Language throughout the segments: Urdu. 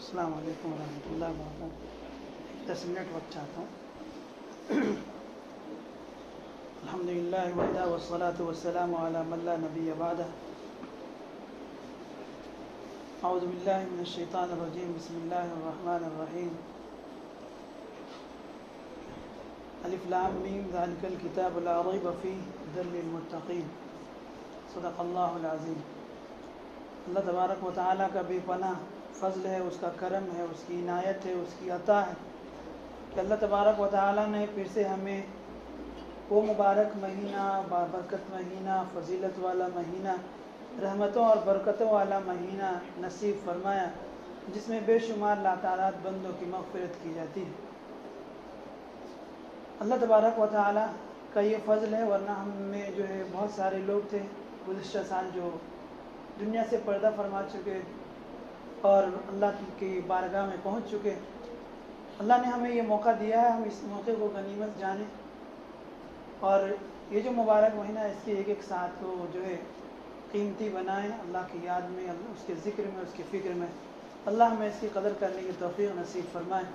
السلام علیکم ورحمۃ اللہ وبرکاتہ. 10 منٹ وقت چاہتا ہوں. الحمد للہ وحدہ والصلاة والسلام علی من لا نبی بعدہ. اعوذ باللہ من الشیطان الرجیم. بسم اللہ الرحمن الرحیم. الف لام میم ذالک الکتاب لا ریب فیہ ھدی للمتقین. صدق اللہ العظیم. اللہ تبارک و تعالیٰ کا بے پناہ فضل ہے، اس کا کرم ہے، اس کی عنایت ہے، اس کی عطا ہے کہ اللہ تبارک و تعالیٰ نے پھر سے ہمیں وہ مبارک مہینہ، بابرکت مہینہ، فضیلت والا مہینہ، رحمتوں اور برکتوں والا مہینہ نصیب فرمایا جس میں بے شمار لاتعداد بندوں کی مغفرت کی جاتی ہے. اللہ تبارک و تعالیٰ کا یہ فضل ہے، ورنہ ہم میں جو ہے بہت سارے لوگ تھے گزشتہ سال جو دنیا سے پردہ فرما چکے اور اللہ کی بارگاہ میں پہنچ چکے. اللہ نے ہمیں یہ موقع دیا ہے، ہم اس موقع کو غنیمت جانیں اور یہ جو مبارک مہینہ ہے اس کی ایک ایک ساعت کو جو ہے قیمتی بنائیں، اللہ کی یاد میں، اس کے ذکر میں، اس کی فکر میں. اللہ ہمیں اس کی قدر کرنے کی توفیق نصیب فرمائے.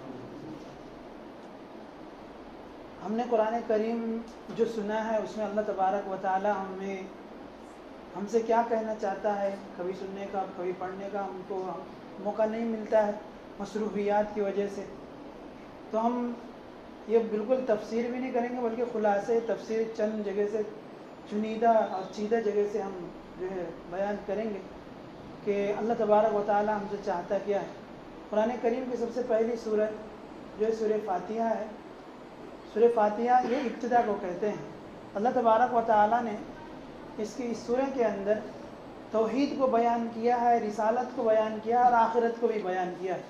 ہم نے قرآن کریم جو سنا ہے اس میں اللہ تبارک و تعالی ہم سے کیا کہنا چاہتا ہے، کبھی سننے کا کبھی پڑھنے کا ہم کو موقع نہیں ملتا ہے مصروفیات کی وجہ سے. تو ہم یہ بالکل تفسیر بھی نہیں کریں گے بلکہ خلاصے تفسیر چند جگہ سے، چنیدہ اور چیدہ جگہ سے ہم جو ہے بیان کریں گے کہ اللہ تبارک و تعالی ہم سے چاہتا کیا ہے. قرآن کریم کی سب سے پہلی سورت جو ہے سورہ فاتحہ ہے. سورہ فاتحہ یہ ابتدا کو کہتے ہیں. اللہ تبارک و تعالی نے اس سورہ کے اندر توحید کو بیان کیا ہے، رسالت کو بیان کیا ہے اور آخرت کو بھی بیان کیا ہے.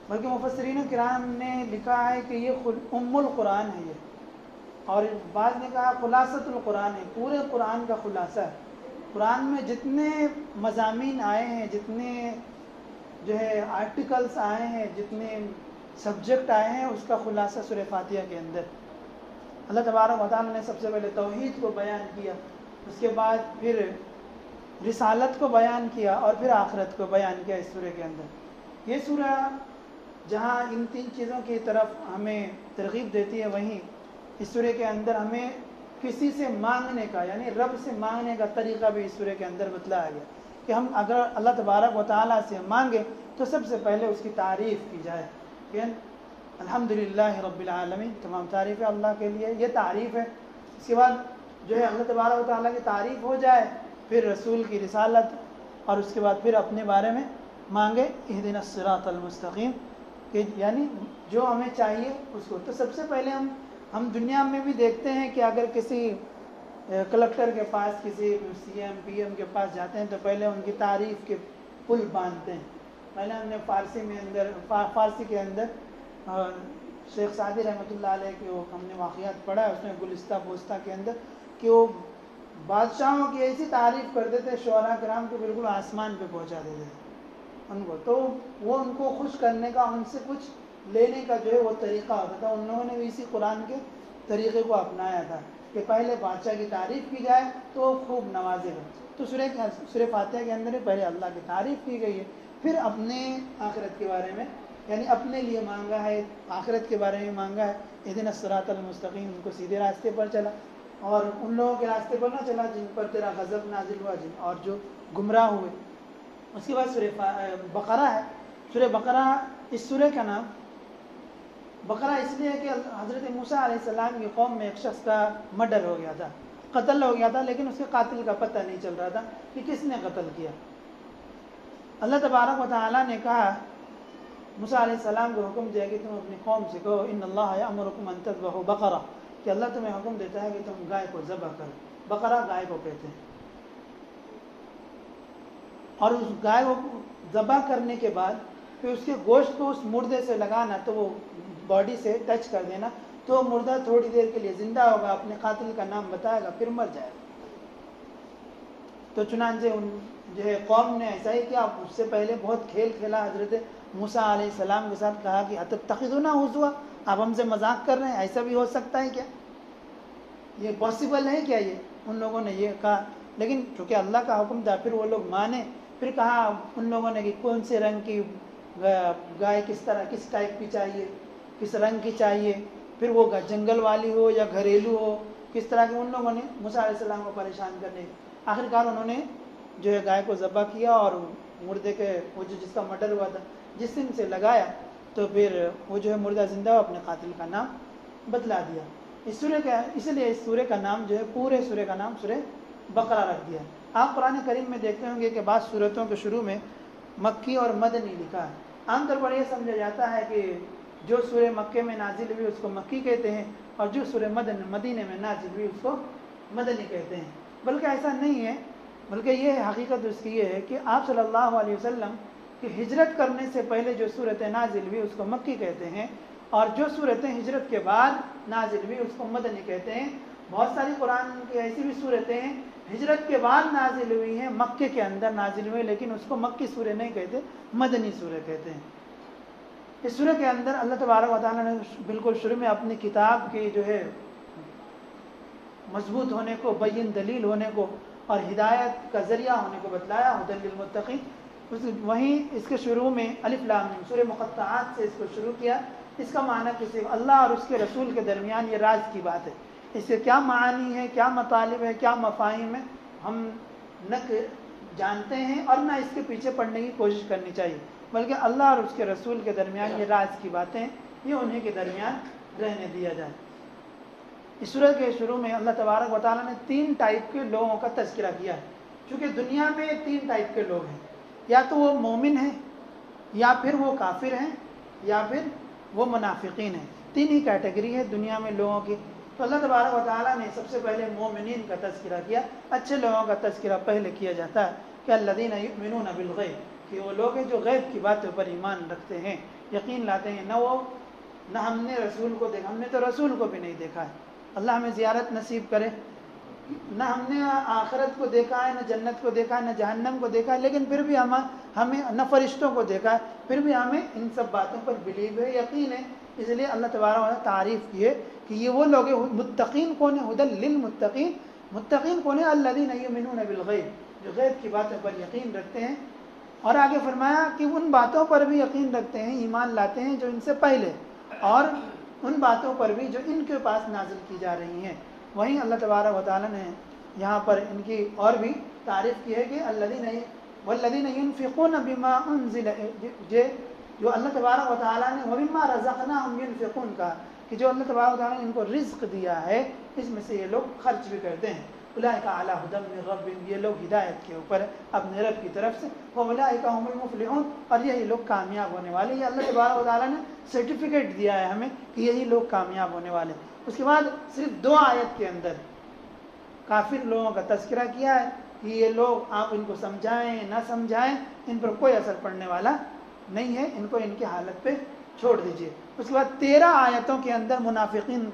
بلکہ مفسرین کرام نے لکھا ہے کہ یہ ام القرآن ہے یہ، اور بعض نے کہا خلاصۃ القرآن ہے، پورے قرآن کا خلاصہ ہے. قرآن میں جتنے مضامین آئے ہیں، جتنے جو ہے آرٹیکلس آئے ہیں، جتنے سبجیکٹ آئے ہیں، اس کا خلاصہ سورہ فاتحہ کے اندر. اللہ تبارک و تعالیٰ نے سب سے پہلے توحید کو بیان کیا، اس کے بعد پھر رسالت کو بیان کیا اور پھر آخرت کو بیان کیا اس سورہ کے اندر. یہ سورہ جہاں ان تین چیزوں کی طرف ہمیں ترغیب دیتی ہے، وہیں اس سورہ کے اندر ہمیں کسی سے مانگنے کا، یعنی رب سے مانگنے کا طریقہ بھی اس سورہ کے اندر بتلایا گیا کہ ہم اگر اللہ تبارک و تعالیٰ سے مانگے تو سب سے پہلے اس کی تعریف کی جائے کہ الحمدللہ رب العالمین، تمام تعریف ہے اللہ کے لیے، یہ تعریف ہے. اس کے بعد جو ہے اللہ تبارک و تعالیٰ کی تعریف ہو جائے، پھر رسول کی رسالت، اور اس کے بعد پھر اپنے بارے میں مانگے اہدنا الصراط المستقیم، کہ یعنی جو ہمیں چاہیے اس کو. تو سب سے پہلے ہم دنیا میں بھی دیکھتے ہیں کہ اگر کسی کلکٹر کے پاس، کسی سی ایم پی ایم کے پاس جاتے ہیں تو پہلے ان کی تعریف کے پل باندھتے ہیں. پہلے ہم نے فارسی کے اندر شیخ سعدی رحمۃ اللہ علیہ کے ہم نے واقعات پڑھا ہے، اس میں گلستہ پوستہ کے اندر کہ وہ بادشاہوں کی ایسی تعریف کرتے تھے شعراء کرام کو بالکل آسمان پہ پہنچا دیتے تھے ان کو. تو وہ ان کو خوش کرنے کا، ان سے کچھ لینے کا جو ہے وہ طریقہ ہوتا تھا. ان لوگوں نے بھی اسی قرآن کے طریقے کو اپنایا تھا کہ پہلے بادشاہ کی تعریف کی جائے تو خوب نوازے گا. تو سورہ فاتحہ کے اندر پہلے اللہ کی تعریف کی گئی ہے، پھر اپنے آخرت کے بارے میں، یعنی اپنے لیے مانگا ہے، آخرت کے بارے میں مانگا ہے اہدنا الصراط المستقیم، ان کو سیدھے راستے پر چلا اور ان لوگوں کے راستے پر نہ چلا جن پر تیرا غضب نازل ہوا، اور جو گمراہ ہوئے. اس کے بعد سورہ بقرہ ہے. سورہ بقرہ، اس سورہ کا نام بقرہ اس لیے کہ حضرت موسیٰ علیہ السلام کی قوم میں ایک شخص کا مرڈر ہو گیا تھا، قتل ہو گیا تھا، لیکن اس کے قاتل کا پتہ نہیں چل رہا تھا کہ کس نے قتل کیا. اللہ تبارک و تعالیٰ نے کہا موسیٰ علیہ السلام کو حکم دیا کہ تم اپنی قوم سے کہو ان اللہ یأمرکم ان تذبحوا بقرہ، کہ اللہ تمہیں حکم دیتا ہے کہ تم گائے کو ذبح کرو. بقرہ گائے کو کہتے ہیں. اور اس گائے کو ذبح کرنے کے بعد پھر اس کے گوشت کو اس مردے سے لگانا، تو وہ باڈی سے ٹچ کر دینا تو وہ مردہ تھوڑی دیر کے لیے زندہ ہوگا، اپنے قاتل کا نام بتائے گا، پھر مر جائے گا. تو چنانچہ ان جو ہے قوم نے ایسا ہی کیا. اس سے پہلے بہت کھیل کھیلا حضرت موسیٰ علیہ السلام کے ساتھ، کہا کہ اتتخذونا ہزوا، آپ ہم سے مذاق کر رہے ہیں، ایسا بھی ہو سکتا ہے کیا، یہ پاسبل ہے کیا؟ یہ ان لوگوں نے یہ کہا. لیکن چونکہ اللہ کا حکم تھا پھر وہ لوگ مانے. پھر کہا ان لوگوں نے کہ کون سے رنگ کی گائے کس ٹائپ کی چاہیے، کس رنگ کی چاہیے، پھر وہ جنگل والی ہو یا گھریلو ہو، کس طرح کے. ان لوگوں نے موسیٰ علیہ السلام کو پریشان کرنے، آخرکار انہوں نے جو ہے گائے کو ذبح کیا اور مردے کے وہ جس کا مرڈر ہوا تھا جس دن سے لگایا، تو پھر وہ جو ہے مردہ زندہ اپنے قاتل کا نام بدلا دیا. اس سورہ کا اسی لیے اس سورہ کا نام جو ہے پورے سورہ کا نام سورہ بقرہ رکھ دیا. آپ قرآن کریم میں دیکھتے ہوں گے کہ بعض سورتوں کے شروع میں مکی اور مدنی لکھا ہے. عام طور پر یہ سمجھا جاتا ہے کہ جو سورہ مکے میں نازل ہوئی اس کو مکی کہتے ہیں اور جو سورہ مدینے میں نازل ہوئی اس کو مدنی کہتے ہیں، بلکہ ایسا نہیں ہے. بلکہ یہ حقیقت اس کی یہ ہے کہ آپ صلی اللہ علیہ وسلم کی ہجرت کرنے سے پہلے جو صورتیں نازل ہوئی اس کو مکی کہتے ہیں، اور جو صورتیں ہجرت کے بعد نازل ہوئی اس کو مدنی کہتے ہیں. بہت ساری قرآن کی ایسی بھی صورتیں ہیں ہجرت کے بعد نازل ہوئی ہیں، مکے کے اندر نازل ہوئی، لیکن اس کو مکی سورہ نہیں کہتے، مدنی سورہ کہتے ہیں. اس سورہ کے اندر اللہ تبارک و تعالیٰ نے بالکل شروع میں اپنی کتاب کی جو ہے مضبوط ہونے کو، بین دلیل ہونے کو اور ہدایت کا ذریعہ ہونے کو بتلایا، ھدی للمتقین. وہیں اس کے شروع میں الف لام میم سورہ مقطعات سے اس کو شروع کیا. اس کا معنی کسی اللہ اور اس کے رسول کے درمیان یہ راز کی بات ہے. اس کے کیا معانی ہے، کیا مطالب ہے، کیا مفاہیم ہے، ہم نہ جانتے ہیں اور نہ اس کے پیچھے پڑنے کی کوشش کرنی چاہیے، بلکہ اللہ اور اس کے رسول کے درمیان یہ راز کی باتیں یہ انہیں کے درمیان رہنے دیا جائے. اس سورہ کے شروع میں اللہ تبارک و تعالیٰ نے 3 ٹائپ کے لوگوں کا تذکرہ کیا ہے. چونکہ دنیا میں 3 ٹائپ کے لوگ ہیں، یا تو وہ مومن ہیں، یا پھر وہ کافر ہیں، یا پھر وہ منافقین ہیں. 3 ہی کیٹیگری ہے دنیا میں لوگوں کی. تو اللہ تبارک و تعالیٰ نے سب سے پہلے مومنین کا تذکرہ کیا. اچھے لوگوں کا تذکرہ پہلے کیا جاتا ہے کہ الذین یؤمنون بالغیب، کہ وہ لوگ ہیں جو غیب کی باتوں پر ایمان رکھتے ہیں، یقین لاتے ہیں. نہ ہم نے رسول کو دیکھا، ہم نے تو رسول کو بھی نہیں دیکھا ہے، اللہ ہمیں زیارت نصیب کرے. نہ ہم نے آخرت کو دیکھا ہے، نہ جنت کو دیکھا ہے، نہ جہنم کو دیکھا ہے، لیکن پھر بھی ہمیں نہ فرشتوں کو دیکھا ہے، پھر بھی ہمیں ان سب باتوں پر بلیو ہے، یقین ہے. اس لیے اللہ تبارک و تعالیٰ تعریف کی ہے کہ یہ وہ لوگ ہیں. متقین کون ہیں؟ ھدی للمتقین. متقین کون ہیں؟ الذین یؤمنون بالغیب، جو غیب کی باتوں پر یقین رکھتے ہیں. اور آگے فرمایا کہ ان باتوں پر بھی یقین رکھتے ہیں، ایمان لاتے ہیں جو ان سے پہلے، اور ان باتوں پر بھی جو ان کے پاس نازل کی جا رہی ہیں. وہیں اللہ تبارک و تعالیٰ نے یہاں پر ان کی اور بھی تعریف کی ہے کہ والذین ينفقون بما انزل، جو اللہ تبارک و تعالیٰ نے ومما رزقناہم ينفقون کہا کہ جو اللہ تبارک و تعالیٰ نے ان کو رزق دیا ہے اس میں سے یہ لوگ خرچ بھی کرتے ہیں. اولئک علی ھدی من ربہم، یہ لوگ ہدایت کے اوپر اپنے رب کی طرف سے. واولئک ھم المفلحون، اور یہی لوگ کامیاب ہونے والے. یہ اللہ تبارک و تعالیٰ نے سرٹیفکیٹ دیا ہے ہمیں کہ یہی لوگ کامیاب ہونے والے. اس کے بعد صرف 2 آیت کے اندر کافر لوگوں کا تذکرہ کیا ہے کہ یہ لوگ آپ ان کو سمجھائیں نہ سمجھائیں ان پر کوئی اثر پڑنے والا نہیں ہے، ان کو ان کی حالت پہ چھوڑ دیجئے. اس کے بعد 13 آیتوں کے اندر منافقین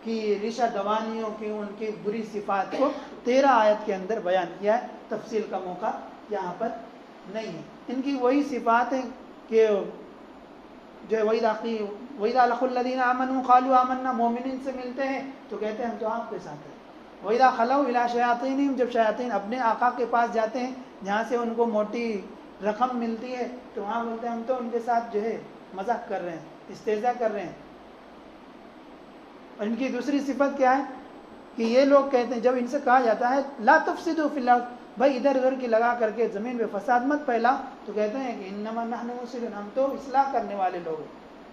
کی ریشہ دوانیوں کی، ان کی بری صفات کو 13 آیت کے اندر بیان کیا ہے. تفصیل کا موقع یہاں پر نہیں ہے. ان کی وہی صفات ہیں کہ جو وَإِذَا لَقُوا الَّذِينَ آمَنُوا قَالُوا آمَنَّا، مومنین سے ملتے ہیں تو کہتے ہیں ہم تو آپ کے ساتھ ہیں. وَإِذَا خَلَوْا إِلَىٰ شَيَاطِينِهِمْ، جب شیاطین اپنے آقا کے پاس جاتے ہیں جہاں سے ان کو موٹی رقم ملتی ہے تو وہاں بولتے ہیں ہم تو ان کے ساتھ جو ہے مذاق کر رہے ہیں، استہزاء کر رہے ہیں. اور ان کی دوسری صفت کیا ہے کہ یہ لوگ کہتے ہیں جب ان سے کہا جاتا ہے لا تفسدوا فی الارض، بھائی ادھر ادھر کی لگا کر کے زمین پہ فساد مت پھیلا، تو کہتے ہیں کہ انما نحن مصلحون، ہم تو اصلاح کرنے والے لوگ ہیں،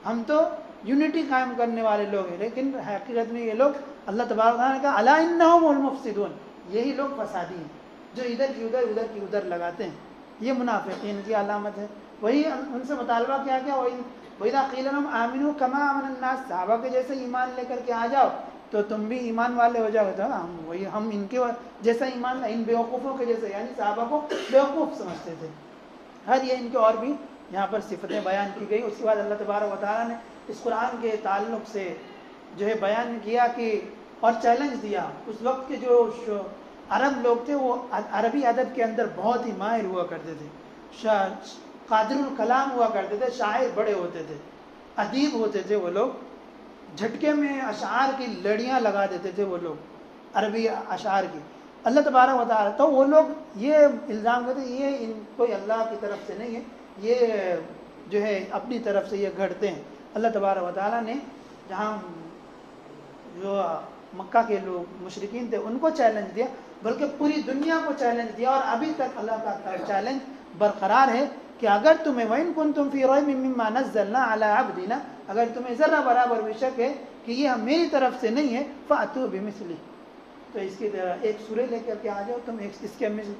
ہم تو یونٹی قائم کرنے والے لوگ ہیں. لیکن حقیقت میں یہ لوگ اللہ تبارک و تعالیٰ نے کہا الا انہم المفسدون، یہی لوگ فسادی ہیں جو ادھر کی ادھر ادھر کی ادھر لگاتے ہیں. یہ منافقین کی علامت ہے. وہی ان سے مطالبہ کیا کیا وَإِذَا قِيلَ لَهُمْ آمِنُوا كَمَا آمَنَ النَّاسُ، صحابہ کے جیسے ایمان لے کر کے آ جاؤ تو تم بھی ایمان والے ہو جاؤ. ہم ان کے جیسا ایمان، ان بیوقوفوں کے جیسے، یعنی صحابہ کو بیوقوف سمجھتے تھے. یہ ان کے اور بھی یہاں پر صفتیں بیان کی گئی. اس کے بعد اللہ تبارک و تعالیٰ نے اس قرآن کے تعلق سے جو ہے بیان کیا کہ اور چیلنج دیا. اس وقت کے جو عرب لوگ تھے وہ عربی ادب کے اندر بہت ہی ماہر ہوا کرتے تھے، قادر الکلام ہوا کرتے تھے، شاعر بڑے ہوتے تھے، ادیب ہوتے تھے. وہ لوگ جھٹکے میں اشعار کی لڑیاں لگا دیتے تھے، وہ لوگ عربی اشعار کی. اللہ تبارک و تعالیٰ تو وہ لوگ یہ الزام کرتے یہ کوئی اللہ کی طرف سے نہیں ہے، جو ہے اپنی طرف سے یہ گھڑتے ہیں۔ اللہ تبارک و تعالیٰ نے جہاں جو مکہ کے لوگ مشرکین تھے ان کو چیلنج دیا، بلکہ پوری دنیا کو چیلنج دیا، اور ابھی تک اللہ کا چیلنج برقرار ہے کہ اگر تمہیں وَإِن كُنتُمْ فِي رَيْبٍ مِّمَّا نَزَّلْنَا عَلَىٰ عَبْدِنَا، اگر تمہیں ذرہ برابر بھی شک ہے کہ یہ میری طرف سے نہیں ہے، فَأْتُوا بِمِثْلِهِ، تو اس کی طرح ایک سورہ لے کر کے آ جاؤ تم اس کے مثل۔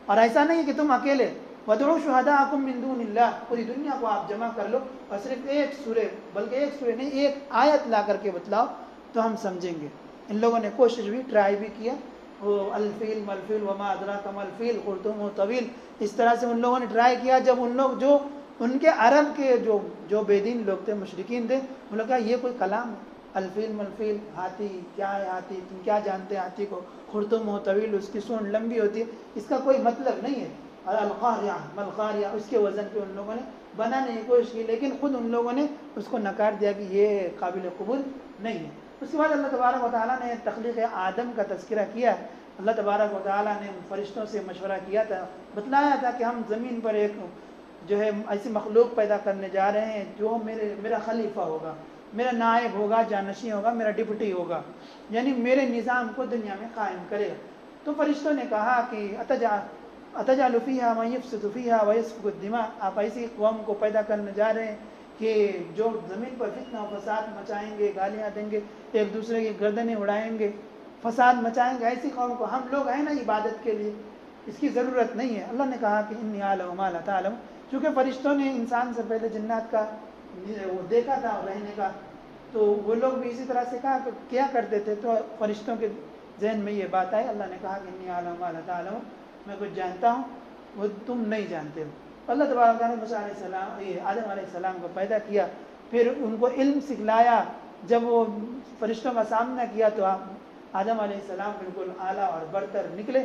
اور ایسا نہیں ہے کہ تم اکیلے، وَادْعُوا شُهَدَاءَكُم مِّن دُونِ اللَّهِ، پوری دنیا کو آپ جمع کر لو اور صرف ایک سورہ، بلکہ ایک سورہ نہیں ایک آیت لا کر کے بتلاؤ تو ہم سمجھیں گے۔ ان لوگوں نے کوشش بھی، ٹرائی بھی کیا، وہ الفیل ملفیل وما ادراک ملفیل خرطوم و طویل، اس طرح سے ان لوگوں نے ٹرائی کیا۔ جب ان لوگ جو ان کے عرب کے جو بے دین لوگ تھے، مشرکین تھے، انہوں نے کہا یہ کوئی کلام ہے، الفیل ملفیل، ہاتھی کیا ہے، ہاتھی تم کیا جانتے ہیں ہاتھی کو، خرطوم و طویل، اس کی سونڈ لمبی ہوتی ہے، اس کا کوئی مطلب نہیں ہے، اور القاریہ ملقاریہ، اس کے وزن پہ ان لوگوں نے بنانے کی کوشش کی، لیکن خود ان لوگوں نے اس کو نکار دیا کہ یہ قابل قبول نہیں ہے۔ اس کے بعد اللہ تبارک و تعالیٰ نے تخلیق آدم کا تذکرہ کیا ہے۔ اللہ تبارک و تعالیٰ نے فرشتوں سے مشورہ کیا تھا، بتلایا تھا کہ ہم زمین پر ایک جو ہے ایسی مخلوق پیدا کرنے جا رہے ہیں جو میرا خلیفہ ہوگا، میرا نائب ہوگا، جانشین ہوگا، میرا ڈپٹی ہوگا، یعنی میرے نظام کو دنیا میں قائم کرے گا۔ تو فرشتوں نے کہا کہ اتجعل فیہا من یفسد فیہا ویسفک الدماء، آپ ایسی قوم کو پیدا کرنے جا رہے ہیں کہ جو زمین پر فتنہ و فساد مچائیں گے، گالیاں دیں گے، ایک دوسرے کی گردنیں اڑائیں گے، فساد مچائیں گے، ایسی قوم کو ہم لوگ ہیں نا عبادت کے لیے، اس کی ضرورت نہیں ہے۔ اللہ نے کہا کہ انی اعلم ما لا تعلم، چونکہ فرشتوں نے انسان سے پہلے جنات کا وہ دیکھا تھا رہنے کا، تو وہ لوگ بھی اسی طرح سے کیا کرتے تھے، تو فرشتوں کے ذہن میں یہ بات آئی۔ اللہ نے کہا کہ انی اعلم ما لا تعلم، میں کچھ جانتا ہوں وہ تم نہیں جانتے ہو۔ اللہ تبارک تعالیٰ نے موسیٰ علیہ السلام آدم علیہ السلام کو پیدا کیا، پھر ان کو علم سکھلایا۔ جب وہ فرشتوں کا سامنا کیا تو آدم علیہ السلام بالکل اعلیٰ اور برتر نکلے،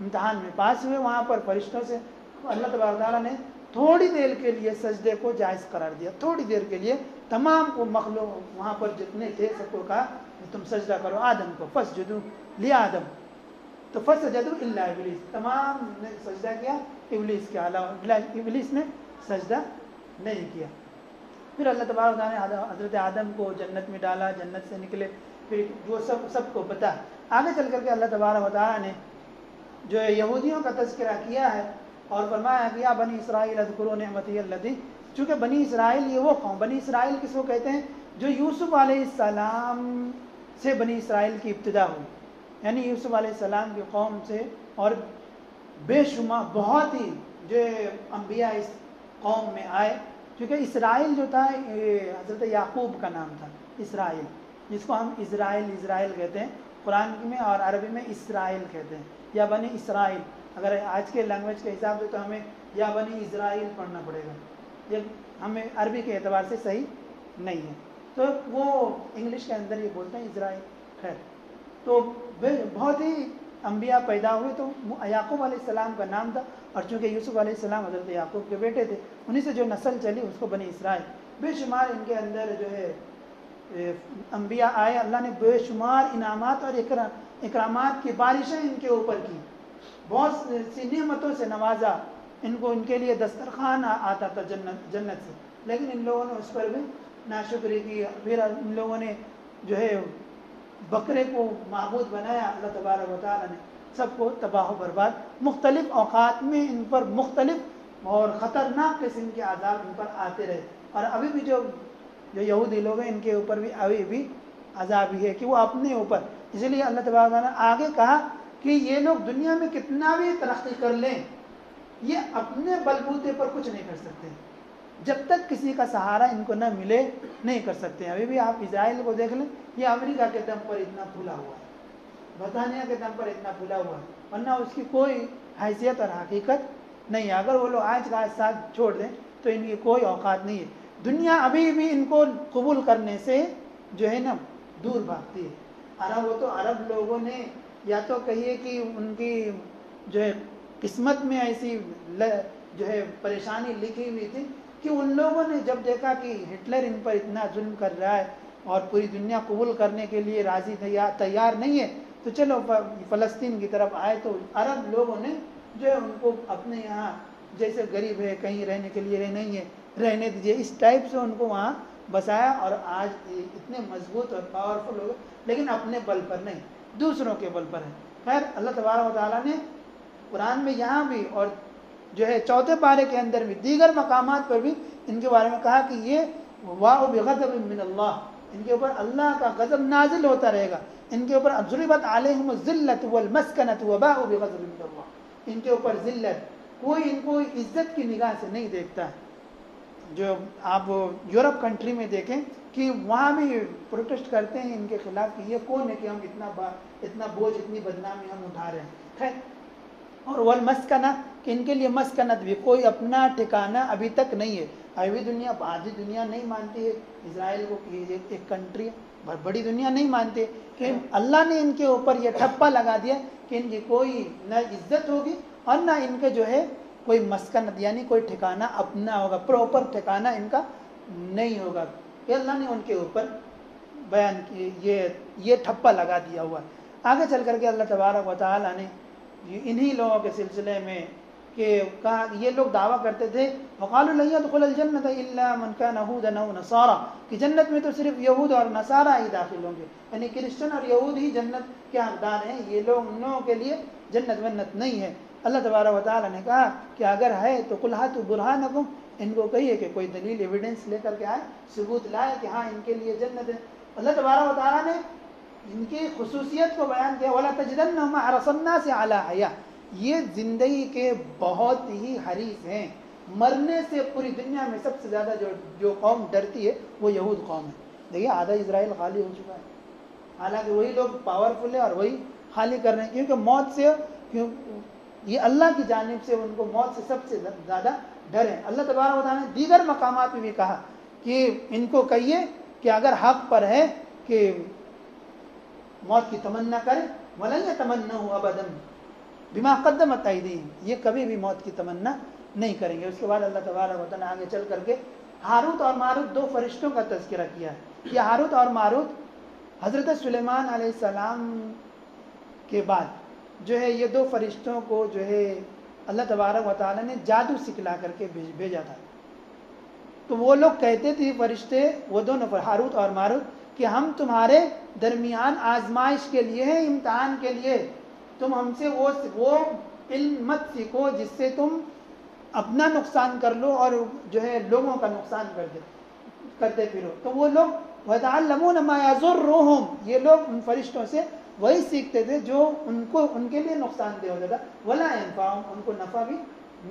امتحان میں پاس ہوئے۔ وہاں پر فرشتوں سے اللہ تبارک تعالیٰ نے تھوڑی دیر کے لیے سجدے کو جائز قرار دیا، تھوڑی دیر کے لیے تمام کو مخلوق وہاں پر جتنے تھے سب کو کہا کہ تم سجدہ کرو آدم کو، فسجدوا لآدم، تو فسجدوا الا ابلیس، تمام نے سجدہ کیا ابلیس کے علاوہ، ابلیس نے سجدہ نہیں کیا۔ پھر اللہ تبارک تعالیٰ نے حضرت آدم کو جنت میں ڈالا، جنت سے نکلے، پھر وہ سب کو پتہ۔ آگے چل کر کے اللہ تبارک و تعالیٰ نے جو ہے یہودیوں کا تذکرہ کیا ہے اور فرمایا کہ یا بنی اسرائیل اذکروا نعمتی التی، چونکہ بنی اسرائیل یہ وہ قوم، بنی اسرائیل کس کو کہتے ہیں؟ جو یوسف علیہ السلام سے بنی اسرائیل کی ابتدا ہوئی، یعنی یوسف علیہ السلام کی قوم سے، اور بے شمار بہت ہی جو انبیاء اس قوم میں آئے، کیونکہ اسرائیل جو تھا حضرت یعقوب کا نام تھا، اسرائیل، جس کو ہم اسرائیل کہتے ہیں قرآن میں، اور عربی میں اسرائیل کہتے ہیں، یا بنی اسرائیل۔ اگر آج کے لینگویج کے حساب سے تو ہمیں یا بنی اسرائیل پڑھنا پڑے گا، یہ ہمیں عربی کے اعتبار سے صحیح نہیں ہے، تو وہ انگلش کے اندر یہ بولتے ہیں اسرائیل۔ خیر، تو بہت ہی انبیاء پیدا ہوئے، تو یعقوب علیہ السلام کا نام تھا، اور چونکہ یوسف علیہ السلام حضرت یعقوب کے بیٹے تھے، انہی سے جو نسل چلی اس کو بنی اسرائیل۔ بے شمار ان کے اندر جو ہے انبیاء آئے، اللہ نے بے شمار انعامات اور اکرامات کی بارشیں ان کے اوپر کی، بہت سی نعمتوں سے نوازا ان کو، ان کے لیے دسترخوان آتا تھا جنت سے، لیکن ان لوگوں نے اس پر بھی ناشکری کی۔ پھر ان لوگوں نے جو ہے بکرے کو معبود بنایا، اللہ تبارک و تعالیٰ نے سب کو تباہ و برباد۔ مختلف اوقات میں ان پر مختلف اور خطرناک قسم کے عذاب ان پر آتے رہے، اور ابھی بھی جو یہودی لوگ ہیں ان کے اوپر بھی ابھی بھی عذاب ہی ہے کہ وہ اپنے اوپر، اسی لیے اللہ تبارک و تعالیٰ نے آگے کہا کہ یہ لوگ دنیا میں کتنا بھی ترقی کر لیں، یہ اپنے بلبوتے پر کچھ نہیں کر سکتے، جب تک کسی کا سہارا ان کو نہ ملے نہیں کر سکتے ہیں۔ ابھی بھی آپ اسرائیل کو دیکھ لیں، یہ امریکہ کے دم پر اتنا پھولا ہوا ہے، برطانیہ کے دم پر اتنا پھولا ہوا ہے، ورنہ اس کی کوئی حیثیت اور حقیقت نہیں ہے۔ اگر وہ لوگ آج کا ساتھ چھوڑ دیں تو ان کی کوئی اوقات نہیں ہے۔ دنیا ابھی بھی ان کو قبول کرنے سے جو ہے نا دور بھاگتی ہے۔ وہ تو عرب لوگوں نے یا تو کہیے کہ ان کی جو ہے قسمت میں ایسی جو ہے پریشانی لکھی ہوئی تھی کہ ان لوگوں نے جب دیکھا کہ ہٹلر ان پر اتنا ظلم کر رہا ہے اور پوری دنیا قبول کرنے کے لیے راضی تیار نہیں ہے، تو چلو فلسطین کی طرف آئے، تو عرب لوگوں نے جو ہے ان کو اپنے یہاں جیسے غریب ہے کہیں رہنے کے لیے نہیں ہے رہنے دیجیے، اس ٹائپ سے ان کو وہاں بسایا، اور آج اتنے مضبوط اور پاورفل ہو گئے، لیکن اپنے بل پر نہیں، دوسروں کے بل پر ہے۔ خیر اللہ تبارک و تعالیٰ نے قرآن میں یہاں بھی اور جو ہے چوتھے پارے کے اندر بھی دیگر مقامات پر بھی ان کے بارے میں کہا کہ یہ واہ بغضب من اللہ، ان کے اوپر اللہ کا غضب نازل ہوتا رہے گا، ان کے اوپر ضربت علیہم الذلۃ والمسکنۃ وباءوا بغضب من اللہ، ان کے اوپر ذلت، کوئی ان کو عزت کی نگاہ سے نہیں دیکھتا ہے۔ جو آپ یورپ کنٹری میں دیکھیں کہ وہاں بھی پروٹیسٹ کرتے ہیں ان کے خلاف کہ یہ کون ہے کہ ہم اتنا بوجھ اتنی بدنامی ہم اٹھا رہے ہیں۔ خیر، اور والمسکنہ کہ ان کے لیے مسکنت بھی، کوئی اپنا ٹھکانہ ابھی تک نہیں ہے۔ ابھی دنیا آدھی دنیا نہیں مانتی ہے اسرائیل کو کہ یہ ایک کنٹری ہے، بڑی دنیا نہیں مانتی کہ اللہ نے ان کے اوپر یہ ٹھپا لگا دیا کہ ان کی کوئی نہ عزت ہوگی اور نہ ان کے جو ہے کوئی مسکنت یعنی کوئی ٹھکانہ اپنا ہوگا، پراپر ٹھکانہ ان کا نہیں ہوگا، کہ اللہ نے ان کے اوپر بیان کی یہ ٹھپا لگا دیا ہوا۔ آگے چل کر کے اللہ تبارک و تعالیٰ نے انہی لوگوں کے سلسلے میں کہ کہا، یہ لوگ دعویٰ کرتے تھے وقالوا لن يدخل الجنة الا من كان هودا او نصارى، کہ جنت میں تو صرف یہود اور نصارہ ہی داخل ہوں گے، یعنی کرسچن اور یہود ہی جنت کے حقدار ہیں، یہ لوگ ان لوگوں کے لیے جنت ونت نہیں ہے۔ اللہ تبارک و تعالیٰ نے کہا کہ اگر ہے تو قل ہاتوا برہانکم، ان کو کہیے کہ کوئی دلیل ایویڈنس لے کر کے آئے، ثبوت لائے کہ ہاں ان کے لیے جنت ہے۔ اللہ تبارک و تعالیٰ نے ان کی خصوصیت کو بیان کیا، وَلَا تَجِدَنَّهُمْ أَحْرَصَ النَّاسِ عَلَىٰ حَيَاةٍ، یہ زندگی کے بہت ہی حریص ہیں، مرنے سے پوری دنیا میں سب سے زیادہ جو قوم ڈرتی ہے وہ یہود قوم ہے۔ دیکھیے آدھا اسرائیل خالی ہو چکا ہے، حالانکہ وہی لوگ پاورفل ہیں اور وہی خالی کر رہے ہیں، کیونکہ موت سے یہ اللہ کی جانب سے ان کو موت سے سب سے زیادہ ڈر ہے۔ اللہ تبارک و تعالیٰ نے دیگر مقامات میں بھی کہا کہ ان کو کہیے کہ اگر حق پر ہے کہ موت کی تمنا کرے، وَلَن يَتَمَنَّوهُ أَبَدًا بِمَا قَدَّمَتْ أَيْدِيهِمْ، یہ کبھی بھی موت کی تمنا نہیں کریں گے۔ اس کے بعد اللہ تبارک و تعالیٰ نے آگے چل کر کے ہاروت اور ماروت دو فرشتوں کا تذکرہ کیا ہے۔ یہ ہاروت اور ماروت حضرت سلیمان علیہ السلام کے بعد جو ہے یہ دو فرشتوں کو جو ہے اللہ تبارک و تعالیٰ نے جادو سکھلا کر کے بھیجا تھا۔ تو وہ لوگ کہتے تھے فرشتے، وہ دونوں ہاروت اور ماروت، کہ ہم تمہارے درمیان آزمائش کے لیے ہیں، امتحان کے لیے، تم ہم سے وہ علم مت سیکھو جس سے تم اپنا نقصان کر لو اور جو ہے لوگوں کا نقصان کرتے پھرو۔ تو وہ لوگ وَيَتَعَلَّمُونَ مَا يَضُرُّهُمْ، یہ لوگ ان فرشتوں سے وہی سیکھتے تھے جو ان کے لیے نقصان دہ ہوتا تھا، وَلَا يَنفَعُهُمْ، ان کو نفع بھی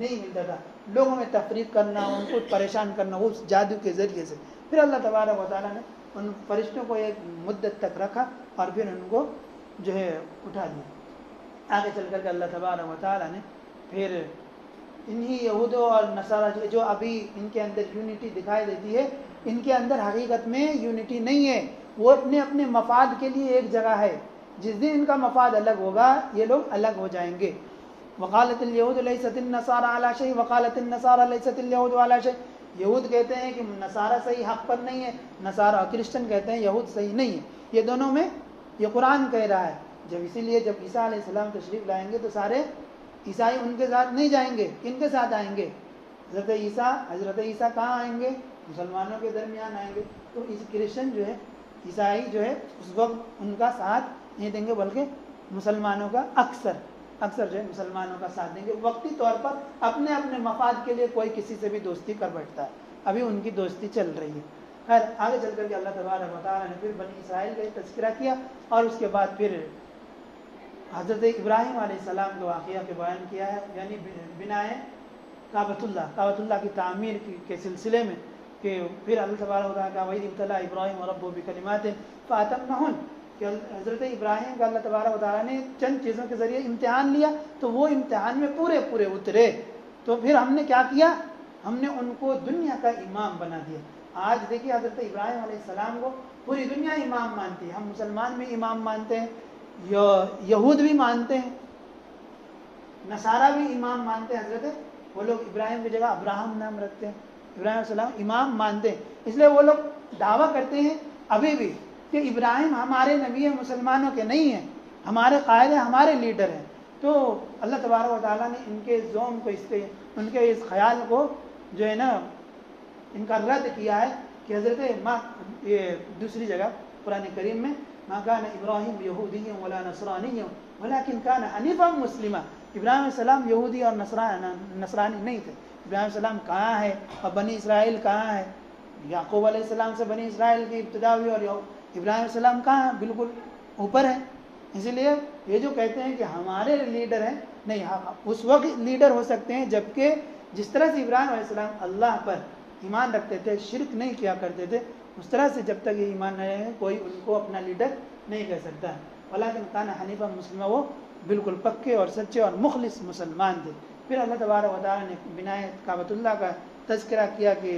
نہیں ملتا تھا، لوگوں میں تفریق کرنا، ان کو پریشان کرنا اس جادو کے ذریعے سے۔ پھر اللہ تبارک و تعالیٰ نے ان فرشتوں کو ایک مدت تک رکھا اور پھر ان کو جو ہے اٹھا دیا۔ آگے چل کر کے اللہ تبارک و تعالیٰ نے پھر انہی یہودوں اور نصارہ جو ابھی ان کے اندر یونٹی دکھائی دیتی ہے، ان کے اندر حقیقت میں یونٹی نہیں ہے، وہ اپنے اپنے مفاد کے لیے ایک جگہ ہے، جس دن ان کا مفاد الگ ہوگا یہ لوگ الگ ہو جائیں گے۔ وقالت اليهود ليست النصارى على شيء وقالت النصارى ليست اليهود على شيء، یہود کہتے ہیں کہ نصارہ صحیح حق پر نہیں ہے، نصارہ کرسچن کہتے ہیں یہود صحیح نہیں ہے، یہ دونوں میں یہ قرآن کہہ رہا ہے۔ اسی لیے جب عیسیٰ علیہ السلام تشریف لائیں گے تو سارے عیسائی ان کے ساتھ نہیں جائیں گے، کن کے ساتھ آئیں گے؟ حضرت عیسیٰ کہاں آئیں گے؟ مسلمانوں کے درمیان آئیں گے۔ تو کرسچن جو ہے، عیسائی جو ہے اس وقت ان کا ساتھ نہیں دیں گے، بلکہ مسلمانوں کا اکثر جو ہے مسلمانوں کا ساتھ دیں گے، وقتی طور پر اپنے اپنے مفاد کے لیے کوئی کسی سے بھی دوستی کر بیٹھتا ہے، ابھی ان کی دوستی چل رہی ہے۔ خیر آگے چل کر کے اللہ تبارک و تعالیٰ نے پھر بنی اسرائیل کا تذکرہ کیا اور اس کے بعد پھر حضرت ابراہیم علیہ السلام کے واقعہ کے بیان کیا ہے، یعنی بنائے کعبۃ اللہ کی تعمیر کے سلسلے میں، کہ پھر اللہ تبارک و تعالیٰ کا وَإِذِ ابْتَلَىٰ إِبْرَاهِيمَ رَبُّهُ بِكَلِمَاتٍ فَأَتَمَّهُنَّ، کہ حضرت ابراہیم کا اللہ تبارک و تعالیٰ نے چند چیزوں کے ذریعے امتحان لیا تو وہ امتحان میں پورے اترے، تو پھر ہم نے کیا کیا؟ ہم نے ان کو دنیا کا امام بنا دیا۔ آج دیکھیے حضرت ابراہیم علیہ السلام کو پوری دنیا امام مانتی ہے، ہم مسلمان بھی امام مانتے ہیں، یہود بھی مانتے ہیں، نصارہ بھی امام مانتے ہیں، حضرت وہ لوگ ابراہیم کی جگہ ابراہم نام رکھتے ہیں، ابراہیم علیہ السلام امام مانتے ہیں۔ اس لیے وہ لوگ دعویٰ کرتے ہیں ابھی بھی کہ ابراہیم ہمارے نبی ہیں، مسلمانوں کے نہیں ہیں، ہمارے قائد ہیں، ہمارے لیڈر ہیں، تو اللہ تبارک و تعالیٰ نے ان کے زوم کو ان کے اس خیال کو جو ہے نا ان کا رد کیا ہے کہ حضرت یہ دوسری جگہ قرآن کریم میں ما کان ابراہیم یہودی ولا نصرانی ولکن کان حنیفا مسلما، ابراہیم علیہ السلام یہودی اور نصرانی نہیں تھے. ابراہیم علیہ السلام کہاں ہے اور بنی اسرائیل کہاں ہے؟ یعقوب علیہ السلام سے بنی اسرائیل کی ابتدا ہوئی اور ابراہیم علیہ السلام کہاں بالکل اوپر ہیں. اسی لیے یہ جو کہتے ہیں کہ ہمارے لیڈر ہیں، نہیں، اس وقت لیڈر ہو سکتے ہیں جبکہ جس طرح سے ابراہیم علیہ السلام اللہ پر ایمان رکھتے تھے، شرک نہیں کیا کرتے تھے، اس طرح سے جب تک یہ ایمان نہیں ہے کوئی ان کو اپنا لیڈر نہیں کہہ سکتا ہے. ولیکن کان حنیفا مسلمہ، وہ بالکل پکے اور سچے اور مخلص مسلمان تھے. پھر اللہ تبارک و تعالیٰ نے بنائے کعبۃ اللہ کا تذکرہ کیا کہ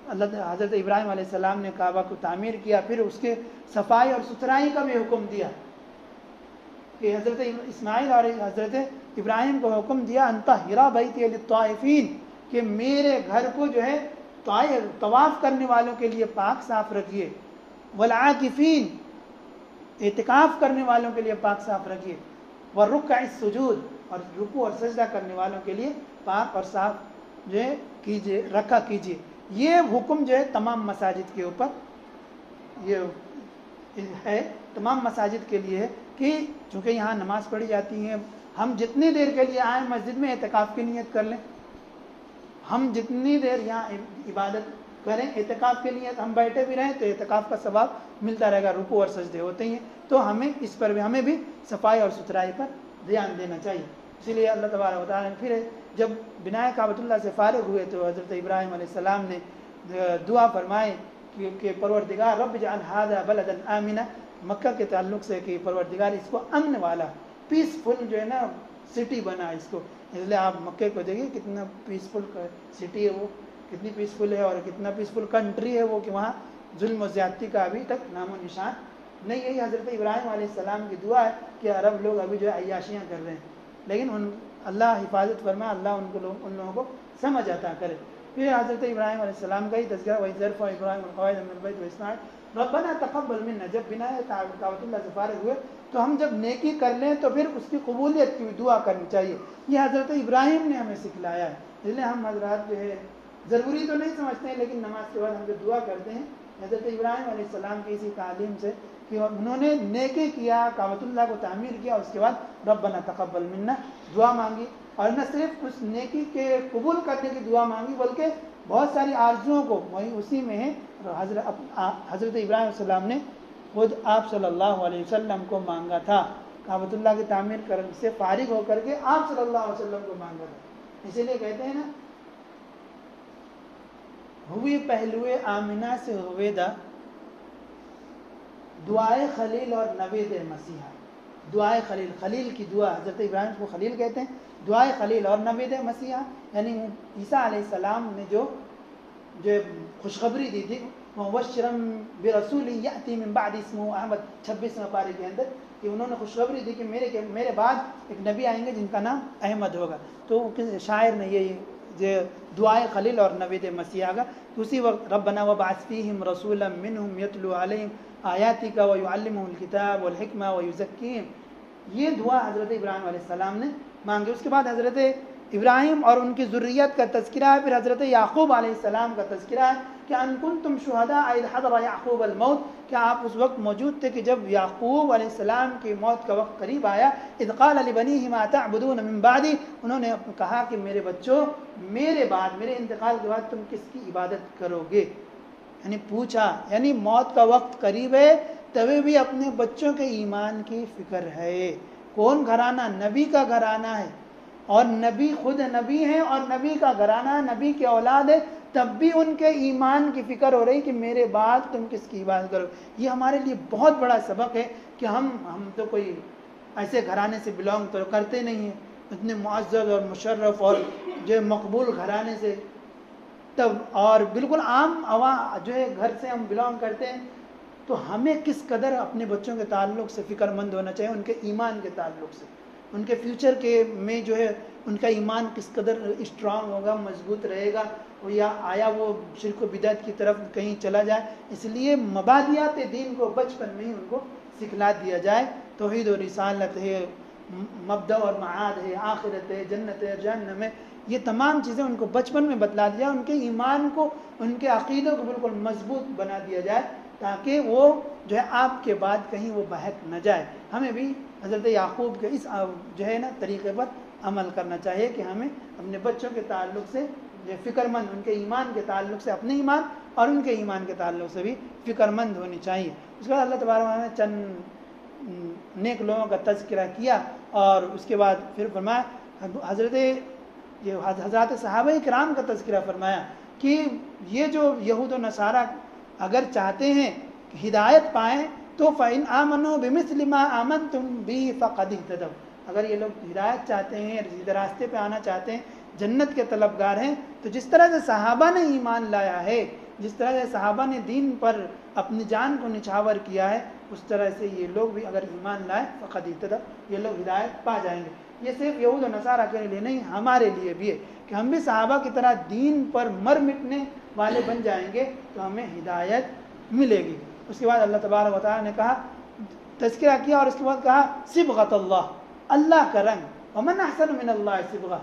حضرت ابراہیم علیہ السلام نے کعبہ کو تعمیر کیا، پھر اس کے صفائی اور ستھرائی کا بھی حکم دیا کہ حضرت اسماعیل اور حضرت ابراہیم کو حکم دیا ان طہر بیتی للطائفین، کہ میرے گھر کو جو ہے طواف کرنے والوں کے لیے پاک صاف رکھیے، والعاکفین، اعتکاف کرنے والوں کے لیے پاک صاف رکھیے، والرکع السجود، اور رکوع اور سجدہ کرنے والوں کے لیے پاک اور صاف جو ہے کیجیے، رکھا کیجیے. یہ حکم جو ہے تمام مساجد کے اوپر یہ ہے، تمام مساجد کے لیے ہے کہ چونکہ یہاں نماز پڑھی جاتی ہے، ہم جتنی دیر کے لیے آئیں مسجد میں اعتکاف کی نیت کر لیں. ہم جتنی دیر یہاں عبادت کریں اعتکاف کے لیے، ہم بیٹھے بھی رہیں تو اعتکاف کا ثواب ملتا رہے گا، رکوع اور سجدے ہوتے ہیں. تو ہمیں اس پر بھی، ہمیں بھی صفائی اور ستھرائی پر دھیان دینا چاہیے. اسی لیے اللہ تبارک و تعالیٰ نے پھر جب بنائے کعبۃ اللہ سے فارغ ہوئے تو حضرت ابراہیم علیہ السلام نے دعا فرمائے کہ پروردگار رب اجعل ھذا بلدا آمنا، مکہ کے تعلق سے کہ پروردگار اس کو امن والا، پیسفل جو ہے نا سٹی بنا اس کو. اس لیے آپ مکے کو دیکھیے کتنا پیسفل سٹی ہے، وہ کتنی پیسفل ہے اور کتنا پیسفل کنٹری ہے وہ، کہ وہاں ظلم و زیادتی کا ابھی تک نام و نشان نہیں. یہی حضرت ابراہیم علیہ السلام کی دعا ہے کہ عرب لوگ ابھی جو ہے عیاشیاں کر رہے ہیں، لیکن اللہ حفاظت فرمائے، اللہ ان لوگوں کو سمجھ عطا کرے. پھر حضرت ابراہیم علیہ السلام کا ہی تذکرہ وہی ظرف و ابراہیم القواعد من البیت واسماعیل ربنا تقبل منا. جب بنائے کعبۃ اللہ سے فارغ ہوئے تو ہم جب نیکی کر لیں تو پھر اس کی قبولیت کی دعا کرنی چاہیے. یہ حضرت ابراہیم نے ہمیں سکھلایا ہے. اس لیے ہم حضرات جو ہے ضروری تو نہیں سمجھتے ہیں، لیکن نماز کے بعد ہم جو دعا کرتے ہیں حضرت ابراہیم علیہ السلام کی اسی تعلیم سے کہ انہوں نے نیکی کیا، کعبۃ اللہ کو تعمیر کیا، اس کے بعد ربنا تقبل منا دعا مانگی. اور نہ صرف اس نیکی کے قبول کرنے کی دعا مانگی بلکہ بہت ساری آرزوؤں کو وہی اسی میں ہے. حضرت ابراہیم علیہ السلام نے خود آپ صلی اللہ علیہ وسلم کو مانگا تھا، کعبۃ اللہ کی تعمیر کرنے سے فارغ ہو کر کے آپ صلی اللہ علیہ وسلم کو مانگا تھا. اسی لیے کہتے ہیں نا ہوئی پہلوئے آمنہ سے ہویدا دعائے خلیل اور نوید مسیحا. دعائے خلیل، خلیل کی دعا، حضرت ابراہیم کو خلیل کہتے ہیں. دعائے خلیل اور نوید مسیحا یعنی عیسیٰ علیہ السلام نے جو خوشخبری دی تھی، مبشرا برسول یأتی من بعد اسمہ احمد، 26واں پارے کے اندر، کہ انہوں نے خوشخبری دی کہ میرے بعد ایک نبی آئیں گے جن کا نام احمد ہوگا. تو شاعر نے یہ دعائے خلیل اور نوید مسیحا کا اسی وقت ربنا وابعث فیہم رسولا منہم یتلو علیہم آیاتک ویعلمہم الکتاب والحکمہ ویزکیہم، یہ دعا حضرت ابراہیم علیہ السلام نے مانگی. اس کے بعد حضرت ابراہیم اور ان کی ذریت کا تذکرہ ہے. پھر حضرت یعقوب علیہ السلام کا تذکرہ ہے کہ ان کنتم شہداء اذ حضر یعقوب الموت، کہ آپ اس وقت موجود تھے کہ جب یعقوب علیہ السلام کی موت کا وقت قریب آیا. اذ قال لبنیہ ما تعبدون من بعدی، انہوں نے کہا کہ میرے بچوں میرے بعد، میرے انتقال کے بعد تم کس کی عبادت کرو گے. یعنی پوچھا، یعنی موت کا وقت قریب ہے تبھی بھی اپنے بچوں کے ایمان کی فکر ہے. کون گھرانہ؟ نبی کا گھرانہ ہے، اور نبی خود نبی ہیں اور نبی کا گھرانہ نبی کی اولاد ہے، تب بھی ان کے ایمان کی فکر ہو رہی کہ میرے بعد تم کس کی عبادت کرو. یہ ہمارے لیے بہت بڑا سبق ہے کہ ہم تو کوئی ایسے گھرانے سے بلانگ تو کرتے نہیں ہیں، اتنے معزز اور مشرف اور جو مقبول گھرانے سے، تب اور بالکل عام جو ہے گھر سے ہم بلانگ کرتے ہیں. تو ہمیں کس قدر اپنے بچوں کے تعلق سے فکر مند ہونا چاہیے، ان کے ایمان کے تعلق سے، ان کے فیوچر کے میں جو ہے ان کا ایمان کس قدر اسٹرانگ ہوگا، مضبوط رہے گا، یا آیا وہ شرک و بدعت کی طرف کہیں چلا جائے. اس لیے مبادیات دین کو بچپن میں ہی ان کو سکھلا دیا جائے. توحید و رسالت ہے، مبدأ اور معاد ہے، آخرت ہے، جنت ہے، جہنم ہے، یہ تمام چیزیں ان کو بچپن میں بتلا دیا، ان کے ایمان کو، ان کے عقیدوں کو بالکل مضبوط بنا دیا جائے تاکہ وہ جو ہے آپ کے بعد کہیں وہ بہک نہ جائے۔ ہمیں بھی حضرت یعقوب کے اس جو ہے نا طریقے پر عمل کرنا چاہیے کہ ہمیں اپنے بچوں کے تعلق سے جو فکر مند، ان کے ایمان کے تعلق سے اپنے ایمان اور ان کے ایمان کے تعلق سے بھی فکر مند ہونی چاہیے۔ اس کے بعد اللہ تبارک و تعالیٰ نے چند نیک لوگوں کا تذکرہ کیا اور اس کے بعد پھر فرمایا حضرات صحابہ کرام کا تذکرہ فرمایا کہ یہ جو یہود و نصارہ اگر چاہتے ہیں کہ ہدایت پائیں تو فَإِنْ آمَنُوا بِمِثْلِ مَا آمَنْتُمْ بِهِ فَقَدِ اهْتَدَوْا، اگر یہ لوگ ہدایت چاہتے ہیں، سیدھے راستے پہ آنا چاہتے ہیں، جنت کے طلبگار ہیں، تو جس طرح سے صحابہ نے ایمان لایا ہے، جس طرح سے صحابہ نے دین پر اپنی جان کو نچھاور کیا ہے، اس طرح سے یہ لوگ بھی اگر ایمان لائیں فقد اهتدوا، یہ لوگ ہدایت پا جائیں گے۔ یہ صرف یہود و نصارہ کے لیے نہیں، ہمارے لیے بھی ہے کہ ہم بھی صحابہ کی طرح دین پر مر مٹنے والے بن جائیں گے تو ہمیں ہدایت ملے گی۔ اس کے بعد اللہ تبارک و تعالیٰ نے کہا، تذکرہ کیا اور اس کے بعد کہا صبغۃ اللہ، اللہ کا رنگ، ومن احسن من اللہ صبغہ،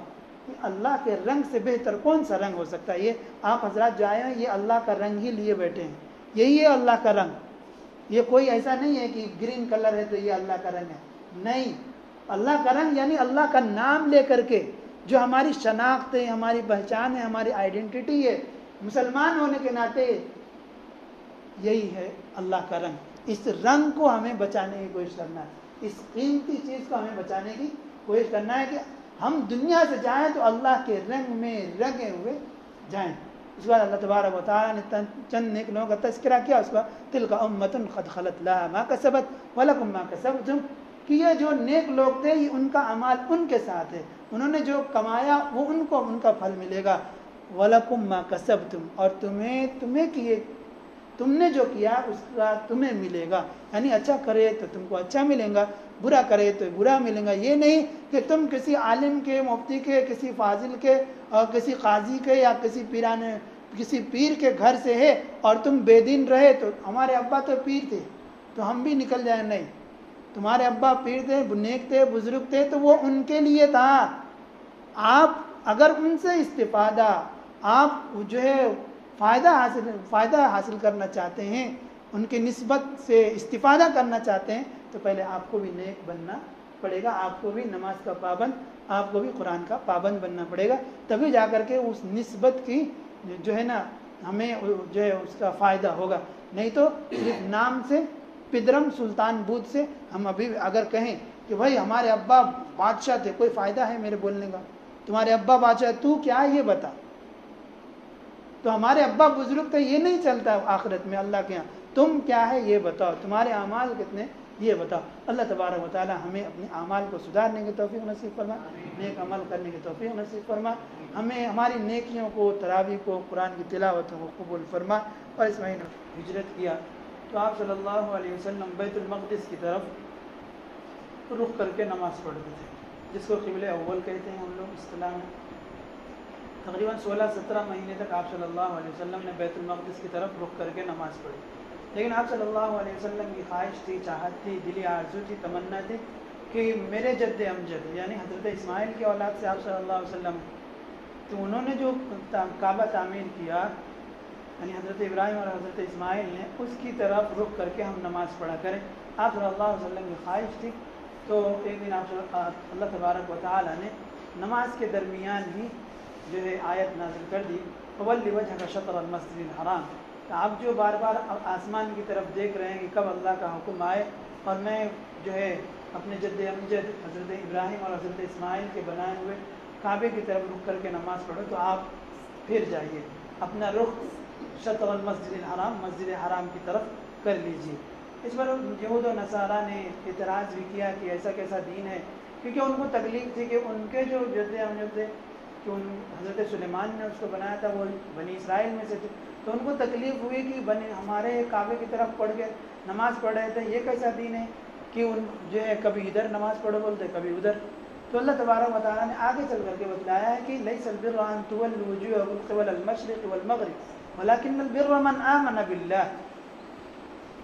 اللہ کے رنگ سے بہتر کون سا رنگ ہو سکتا ہے؟ یہ آپ حضرات جو آئے ہیں یہ اللہ کا رنگ ہی لیے بیٹھے ہیں، یہی ہے اللہ کا رنگ، یہ کوئی ایسا نہیں ہے کہ گرین کلر ہے تو یہ اللہ کا رنگ ہے، نہیں، اللہ کا رنگ یعنی اللہ کا نام لے کر کے جو ہماری شناخت ہے، ہماری پہچان ہے، ہماری آئیڈینٹی ہے، مسلمان ہونے کے ناطے یہی ہے اللہ کا رنگ۔ اس رنگ کو ہمیں بچانے کی کوشش کرنا ہے، اس قیمتی چیز کو ہمیں بچانے کی کوشش کرنا ہے کہ ہم دنیا سے جائیں تو اللہ کے رنگ میں رنگے ہوئے جائیں۔ اس کے بعد اللہ تبارک و تعالیٰ نے چند نیک لوگوں کا تذکرہ کیا، اس کا تلک امۃ قد خلت لها ما کسبت ولکم ما کسبتم، کہ یہ جو نیک لوگ تھے یہ ان کا اعمال ان کے ساتھ ہے، انہوں نے جو کمایا وہ ان کو ان کا پھل ملے گا، وَلَكُمْ مَا كَسَبْتُمْ، اور تم نے جو کیا اس کا تمہیں ملے گا، یعنی اچھا کرے تو تم کو اچھا ملے گا، برا کرے تو برا ملے گا۔ یہ نہیں کہ تم کسی عالم کے، مفتی کے، کسی فاضل کے اور کسی قاضی کے یا کسی پیر کے گھر سے ہے اور تم بے دین رہے تو ہمارے ابا تو پیر تھے تو ہم بھی نکل جائیں، نہیں، تمہارے ابا پیر تھے، نیک تھے، بزرگ تھے تو وہ ان کے لیے تھا، آپ اگر ان سے استفادہ، آپ جو ہے فائدہ حاصل کرنا چاہتے ہیں، ان کی نسبت سے استفادہ کرنا چاہتے ہیں تو پہلے آپ کو بھی نیک بننا پڑے گا، آپ کو بھی نماز کا پابند، آپ کو بھی قرآن کا پابند بننا پڑے گا، تبھی جا کر کے اس نسبت کی جو ہے نا ہمیں جو ہے اس کا فائدہ ہوگا۔ نہیں تو صرف نام سے، پدرم سلطان بود سے ہم ابھی اگر کہیں کہ بھائی ہمارے ابا بادشاہ تھے، کوئی فائدہ ہے میرے بولنے کا؟ تمہارے ابا بادشاہ، تو کیا یہ بتا، تو ہمارے ابا بزرگ تھے، یہ نہیں چلتا آخرت میں اللہ کے یہاں، تم کیا ہے یہ بتاؤ، تمہارے اعمال کتنے یہ بتاؤ۔ اللہ تبارک و تعالی ہمیں اپنے اعمال کو سدھارنے کی توفیق نصیب فرما، نیک عمل کرنے کی توفیق نصیب فرما، ہمیں ہماری نیکیوں کو، تراویح کو، قرآن کی تلاوتوں کو قبول فرما۔ اور اس مہینے ہجرت کیا تو آپ صلی اللہ علیہ وسلم بیت المقدس کی طرف رخ کر کے نماز پڑھتے تھے، جس کو قبلہ اول کہتے ہیں ان لوگ اصطلاح میں۔ تقریباً 16-17 مہینے تک آپ صلی اللہ علیہ وسلم نے بیت المقدس کی طرف رخ کر کے نماز پڑھی، لیکن آپ صلی اللہ علیہ وسلم کی خواہش تھی، چاہت تھی، دلی آرزو تھی، تمنا تھی کہ میرے جد امجد یعنی حضرت اسماعیل کی اولاد سے آپ صلی اللہ علیہ وسلم، تو انہوں نے جو کعبہ تعمیر کیا، یعنی حضرت ابراہیم اور حضرت اسماعیل نے، اس کی طرف رخ کر کے ہم نماز پڑھا کریں۔ آپ صلی اللہ علیہ وسلم کی خواہش تھی، تو ایک دن اللہ تبارک و تعالی نے نماز کے درمیان ہی جو ہے آیت نازل کر دی، فَوَلِّ وَجْهَكَ شَطْرَ الْمَسْجِدِ الْحَرَامِ، کہ آپ جو بار بار آسمان کی طرف دیکھ رہے ہیں کہ کب اللہ کا حکم آئے اور میں جو ہے اپنے جد امجد حضرت ابراہیم اور حضرت اسماعیل کے بنائے ہوئے کعبے کی طرف رخ کر کے نماز پڑھو، تو آپ پھر جائیے، اپنا رخ شطر المسجد الحرام، مسجد حرام کی طرف کر لیجیے۔ اس پر یہود و نصارہ نے اعتراض بھی کیا کہ ایسا کیسا دین ہے، کیونکہ ان کو تکلیف تھی کہ ان کے جو جد امجد تھے، کہ حضرت سلیمان نے اس کو بنایا تھا، وہ بنی اسرائیل میں سے تھے، تو ان کو تکلیف ہوئی کہ ہمارے کعبے کی طرف پڑھ کے نماز پڑھ رہے تھے، یہ کیسا دین ہے کہ ان جو ہے کبھی ادھر نماز پڑھو بولتے کبھی ادھر۔ تو اللہ تبارک و تعالیٰ نے آگے چل کر کے بتلایا ہے کہ لیس البر ان تولوا وجوہکم قبل المشرق والمغرب ولکن البر من آمن باللہ،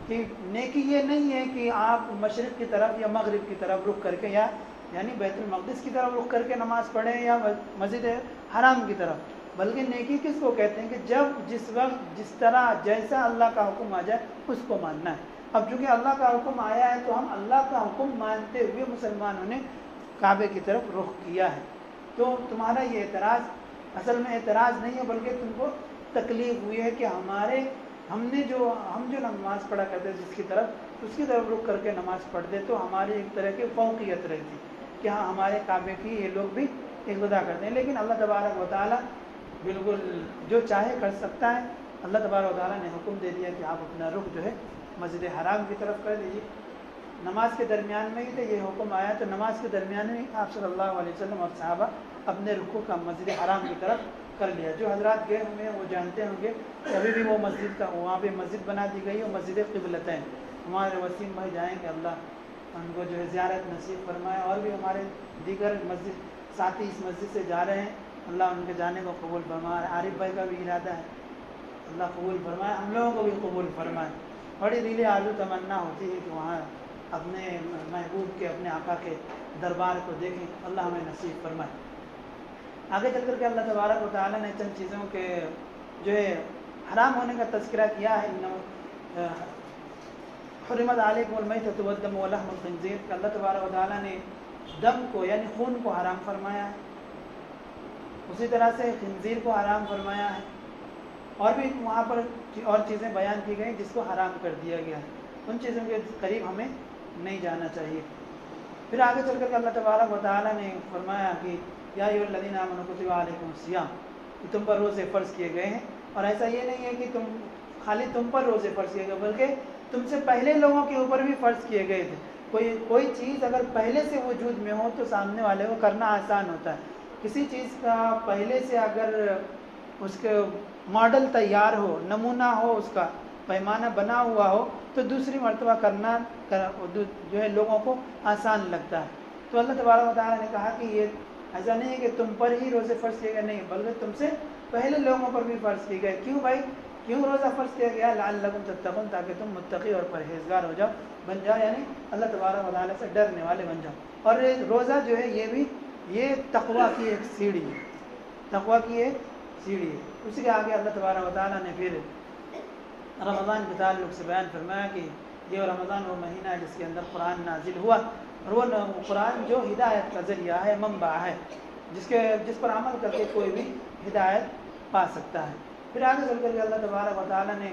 کہ نیکی یہ نہیں ہے کہ آپ مشرق کی طرف یا مغرب کی طرف رخ کر کے یا یعنی بیت المقدس کی طرف رخ کر کے نماز پڑھیں یا مسجد حرام کی طرف، بلکہ نیکی کس کو کہتے ہیں کہ جب جس وقت جس طرح جیسا اللہ کا حکم آ جائے اس کو ماننا ہے۔ اب چونکہ اللہ کا حکم آیا ہے تو ہم اللہ کا حکم مانتے ہوئے مسلمانوں نے کعبے کی طرف رخ کیا ہے۔ تو تمہارا یہ اعتراض اصل میں اعتراض نہیں ہے، بلکہ تم کو تکلیف ہوئی ہے کہ ہم جو نماز پڑھا کرتے جس کی طرف اس کی طرف رخ کر کے نماز پڑھتے تو ہماری ایک طرح کی فوقیت رہتی کہ ہاں ہمارے کعبے کی یہ لوگ بھی اقتدا کرتے ہیں، لیکن اللہ تبارک و تعالیٰ بالکل جو چاہے کر سکتا ہے۔ اللہ تبارک و تعالیٰ نے حکم دے دیا کہ آپ اپنا رخ جو ہے مسجد حرام کی طرف کر دیجیے۔ نماز کے درمیان میں ہی تو یہ حکم آیا، تو نماز کے درمیان میں آپ صلی اللہ علیہ وسلم اور صحابہ اپنے رخوں کا مسجد حرام کی طرف کر لیا۔ جو حضرات گئے ہوئے ہیں وہ جانتے ہوں گے کہ ابھی بھی وہ مسجد کا وہاں پہ مسجد بنا دی گئی ہے، مسجد قبلتین۔ ہمارے وسیم بھائی جائیں کہ اللہ ان کو جو ہے زیارت نصیب فرمائے، اور بھی ہمارے دیگر مسجد ساتھی اس مسجد سے جا رہے ہیں، اللہ ان کے جانے کو قبول فرمائے۔ عارف بھائی کا بھی ارادہ ہے، اللہ قبول فرمائے، ہم لوگوں کو بھی قبول فرمائے۔ بڑی دلی آرزو تمنا ہوتی ہے کہ وہاں اپنے محبوب کے اپنے آقا کے دربار کو دیکھیں، اللہ ہمیں نصیب فرمائے۔ آگے چل کر کے اللہ تبارک و تعالیٰ نے چند چیزوں کے جو ہے حرام ہونے کا تذکرہ کیا ہے۔ حرمت علیکم المیتۃ والدم ولحم الخنزیر، کہ اللہ تبارک و تعالیٰ نے دم کو یعنی خون کو حرام فرمایا ہے، اسی طرح سے خنزیر کو حرام فرمایا ہے، اور بھی وہاں پر اور چیزیں بیان کی گئیں جس کو حرام کر دیا گیا ہے۔ ان چیزوں کے قریب ہمیں نہیں جانا چاہیے۔ پھر آگے چل کر کے اللہ تبارک و تعالیٰ نے فرمایا کہ یا ایھا الذین آمنوا کتب علیکم الصیام، کہ تم پر روزے فرض کیے گئے ہیں، اور ایسا یہ نہیں ہے کہ خالی تم پر روزے فرض کیے گئے، بلکہ تم سے پہلے لوگوں کے اوپر بھی فرض کیے گئے تھے۔ کوئی چیز اگر پہلے سے وجود میں ہو تو سامنے والے کو کرنا آسان ہوتا ہے۔ کسی چیز کا پہلے سے اگر اس کے ماڈل تیار ہو، نمونہ ہو، اس کا پیمانہ بنا ہوا ہو تو دوسری مرتبہ کرنا جو ہے لوگوں کو آسان لگتا ہے۔ تو اللہ تبارک و تعالیٰ نے کہا کہ یہ ایسا نہیں ہے کہ تم پر ہی روزے فرض کیے گئے، نہیں، بلکہ تم سے پہلے لوگوں پر بھی فرض کیے گئے۔ کیوں بھائی؟ کیوں روزہ فرض کیا گیا؟ لعلکم تتقون، تاکہ تم متقی اور پرہیزگار بن جاؤ، یعنی اللہ تبارک و تعالیٰ سے ڈرنے والے بن جاؤ۔ اور روزہ جو ہے یہ تقویٰ کی ایک سیڑھی ہے، تقویٰ کی ایک سیڑھی ہے۔ اسی کے آگے اللہ تبارک و تعالیٰ نے پھر رمضان کے تعلق سے بیان فرمایا کہ یہ رمضان وہ مہینہ ہے جس کے اندر قرآن نازل ہوا، اور وہ قرآن جو ہدایت کا ذریعہ ہے، منبع ہے، جس پر عمل کر کے کوئی بھی ہدایت پا سکتا ہے۔ پھر آگے چل کر کے اللہ تبارک و تعالیٰ نے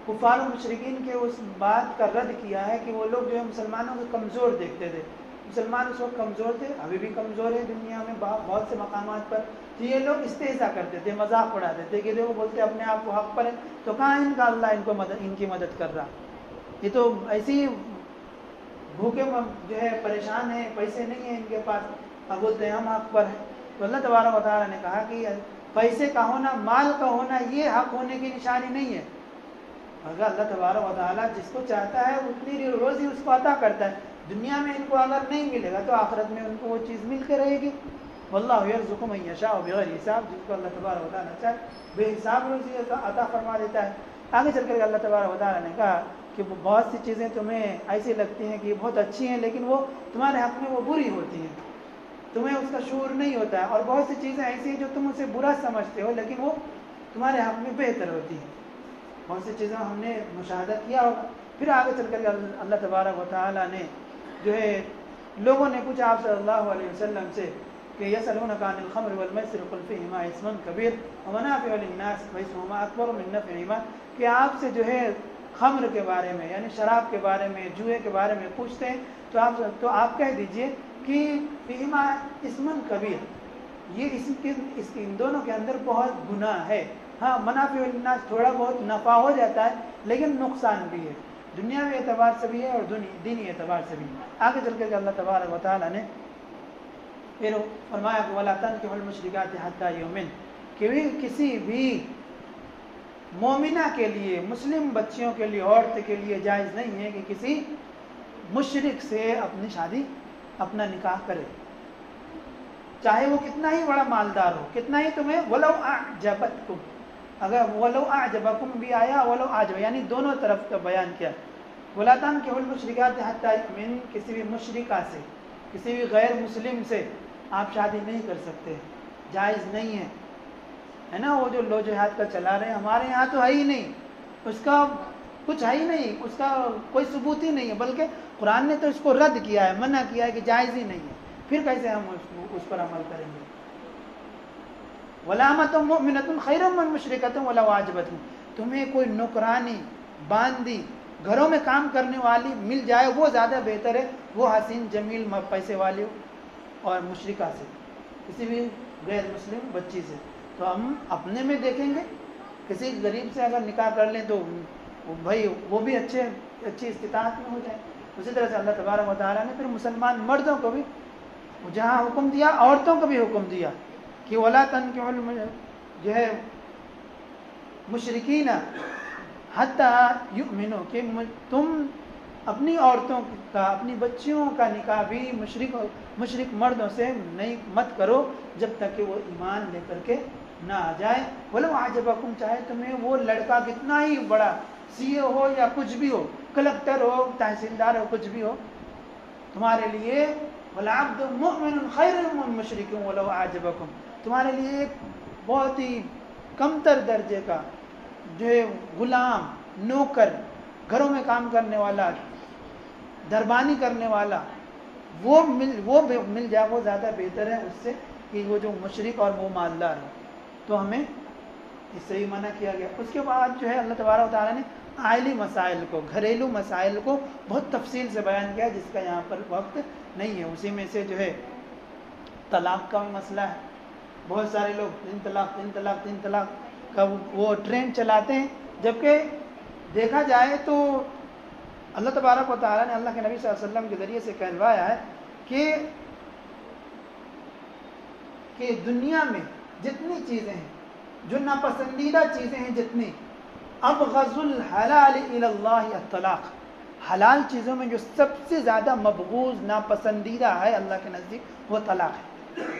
کفار و مشرکین کے اس بات کا رد کیا ہے کہ وہ لوگ جو ہے مسلمانوں کو کمزور دیکھتے تھے۔ مسلمان اس وقت کمزور تھے، ابھی بھی کمزور ہے دنیا میں بہت سے مقامات پر، تو یہ لوگ استہزاء کرتے تھے، مذاق اڑاتے تھے کہ دیکھو بولتے اپنے آپ کو حق پر ہے، تو کہاں ان کا اللہ ان کی مدد کر رہا، یہ تو ایسی بھوکے جو ہے پریشان ہیں، پیسے نہیں ہیں ان کے پاس، اب بولتے ہیں ہم حق پر ہیں۔ تو اللہ تبارک و تعالیٰ نے کہا کہ پیسے کا ہونا، مال کا ہونا یہ حق ہونے کی نشانی نہیں ہے، اگر اللہ تبارک و تعالیٰ جس کو چاہتا ہے اتنی روزی اس کو عطا کرتا ہے۔ دنیا میں ان کو اگر نہیں ملے گا تو آخرت میں ان کو وہ چیز مل کے رہے گی۔ واللہ یرزق من یشاء بغیر حساب، جس کو اللہ تبارک و تعالیٰ چاہے بے حساب روزی عطا فرما دیتا ہے۔ آگے چل کر اللہ تبارک و تعالیٰ نے کہا کہ بہت سی چیزیں تمہیں ایسی لگتی ہیں کہ یہ بہت اچھی ہیں، لیکن وہ تمہارے حق میں وہ بری ہوتی ہیں، تمہیں اس کا شعور نہیں ہوتا ہے، اور بہت سی چیزیں ایسی ہیں جو تم اسے برا سمجھتے ہو لیکن وہ تمہارے حق میں بہتر ہوتی ہیں۔ بہت سی چیزیں ہم نے مشاہدہ کیا ہوگا۔ پھر آگے چل کر اللہ تبارک و تعالیٰ نے جو ہے لوگوں نے پوچھا آپ صلی اللہ علیہ وسلم سے کہ یسألونک عن الخمر والمیسر قل فیہما اسم کبیر ومنافع للناس واسمہما اکبر من نفعہما، کہ آپ سے جو ہے خمر کے بارے میں یعنی شراب کے بارے میں، جوئے کے بارے میں پوچھتے ہیں تو آپ کہہ دیجئے کہ فیہما اسم کبیر، یہ ان دونوں کے اندر بہت گناہ ہے۔ ہاں، منافع للناس تھوڑا بہت نفع ہو جاتا ہے لیکن نقصان بھی ہے، دنیاوی اعتبار سے بھی ہے اور دینی اعتبار سے بھی۔ آگے چل کر اللہ تبارک و تعالیٰ نے پھر فرمایا کہ وَلَا تَنكِحُوا الْمُشْرِكَاتِ حَتَّى يُؤْمِنَ، کہ کسی بھی مومنہ کے لیے، مسلم بچیوں کے لیے، عورت کے لیے جائز نہیں ہے کہ کسی مشرک سے اپنی شادی، اپنا نکاح کرے، چاہے وہ کتنا ہی بڑا مالدار ہو، کتنا ہی تمہیں وَلَوْ أَعْجَبَتْكُمْ، اگر وَلَوْ أَعْجَبَكُمْ بھی آیا وَلَوْ أَعْجَبَ، یعنی دونوں طرف کا بیان کیا۔ وَلَا تَنكِحُوا الْمُشْرِكَاتِ حَتَّى يُؤْمِنَ، کسی بھی مشرکہ سے، کسی بھی غیر مسلم سے آپ شادی نہیں کر سکتے، جائز نہیں ہے نا۔ وہ جو لو جہاد کا چلا رہے ہیں، ہمارے یہاں تو ہے ہی نہیں، اس کا کچھ ہے ہی نہیں، اس کا کوئی ثبوت ہی نہیں ہے، بلکہ قرآن نے تو اس کو رد کیا ہے، منع کیا ہے کہ جائز ہی نہیں ہے، پھر کیسے ہم اس پر عمل کریں گے؟ وَلَامَةٌ مُؤْمِنَةٌ خَيْرٌ مِّن مُشْرِكَةٍ وَلَوْ أَعْجَبَتْكُمْ، تمہیں کوئی نوکرانی باندی گھروں میں کام کرنے والی مل جائے وہ زیادہ بہتر ہے، وہ حسین جمیل پیسے والی اور مشرکہ سے، کسی بھی غیر مسلم بچی سے۔ تو ہم اپنے میں دیکھیں گے، کسی غریب سے اگر نکاح کر لیں تو بھائی وہ بھی اچھی استطاعت میں ہو جائے۔ اسی طرح سے اللہ تبارک و تعالیٰ نے پھر مسلمان مردوں کو بھی جہاں حکم دیا، عورتوں کو بھی حکم دیا کہ وَلَا تَنكِحُوا جو ہے مشرکین حتیٰ یؤمنوا، کہ تم اپنی عورتوں کا، اپنی بچیوں کا نکاح بھی مشرک مردوں سے نہیں مت کرو جب تک کہ وہ ایمان لے کر کے نہ آ جائے۔ وَلَوْ أَعْجَبَكُمْ، چاہے تمہیں وہ لڑکا کتنا ہی بڑا سی اے ہو یا کچھ بھی ہو، کلکٹر ہو، تحصیلدار ہو، کچھ بھی ہو، تمہارے لیے وَالْعَبْدُ مُؤْمِنٌ خَيْرٌ مِّن مُشْرِكٍ وَلَوْ أَعْجَبَكُمْ، تمہارے لیے ایک بہت ہی کمتر درجے کا جو ہے غلام، نوکر، گھروں میں کام کرنے والا، دربانی کرنے والا، وہ مل جائے، وہ زیادہ بہتر ہے اس سے کہ وہ جو مشرک اور وہ مالدار ہے۔ تو ہمیں اس سے ہی منع کیا گیا۔ اس کے بعد جو ہے اللہ تبارک و تعالیٰ نے عائلی مسائل کو، گھریلو مسائل کو بہت تفصیل سے بیان کیا، جس کا یہاں پر وقت نہیں ہے۔ اسی میں سے جو ہے طلاق کا بھی مسئلہ ہے۔ بہت سارے لوگ 3 طلاق کا وہ ٹرینڈ چلاتے ہیں، جبکہ دیکھا جائے تو اللہ تبارک و تعالیٰ نے اللہ کے نبی صلی اللہ علیہ وسلم کے ذریعے سے کہلوایا ہے کہ دنیا میں جتنی چیزیں ہیں، جو ناپسندیدہ چیزیں ہیں جتنی، ابغض الحلال الی اللہ الطلاق، حلال چیزوں میں جو سب سے زیادہ مبغوض، ناپسندیدہ ہے اللہ کے نزدیک، وہ طلاق ہے۔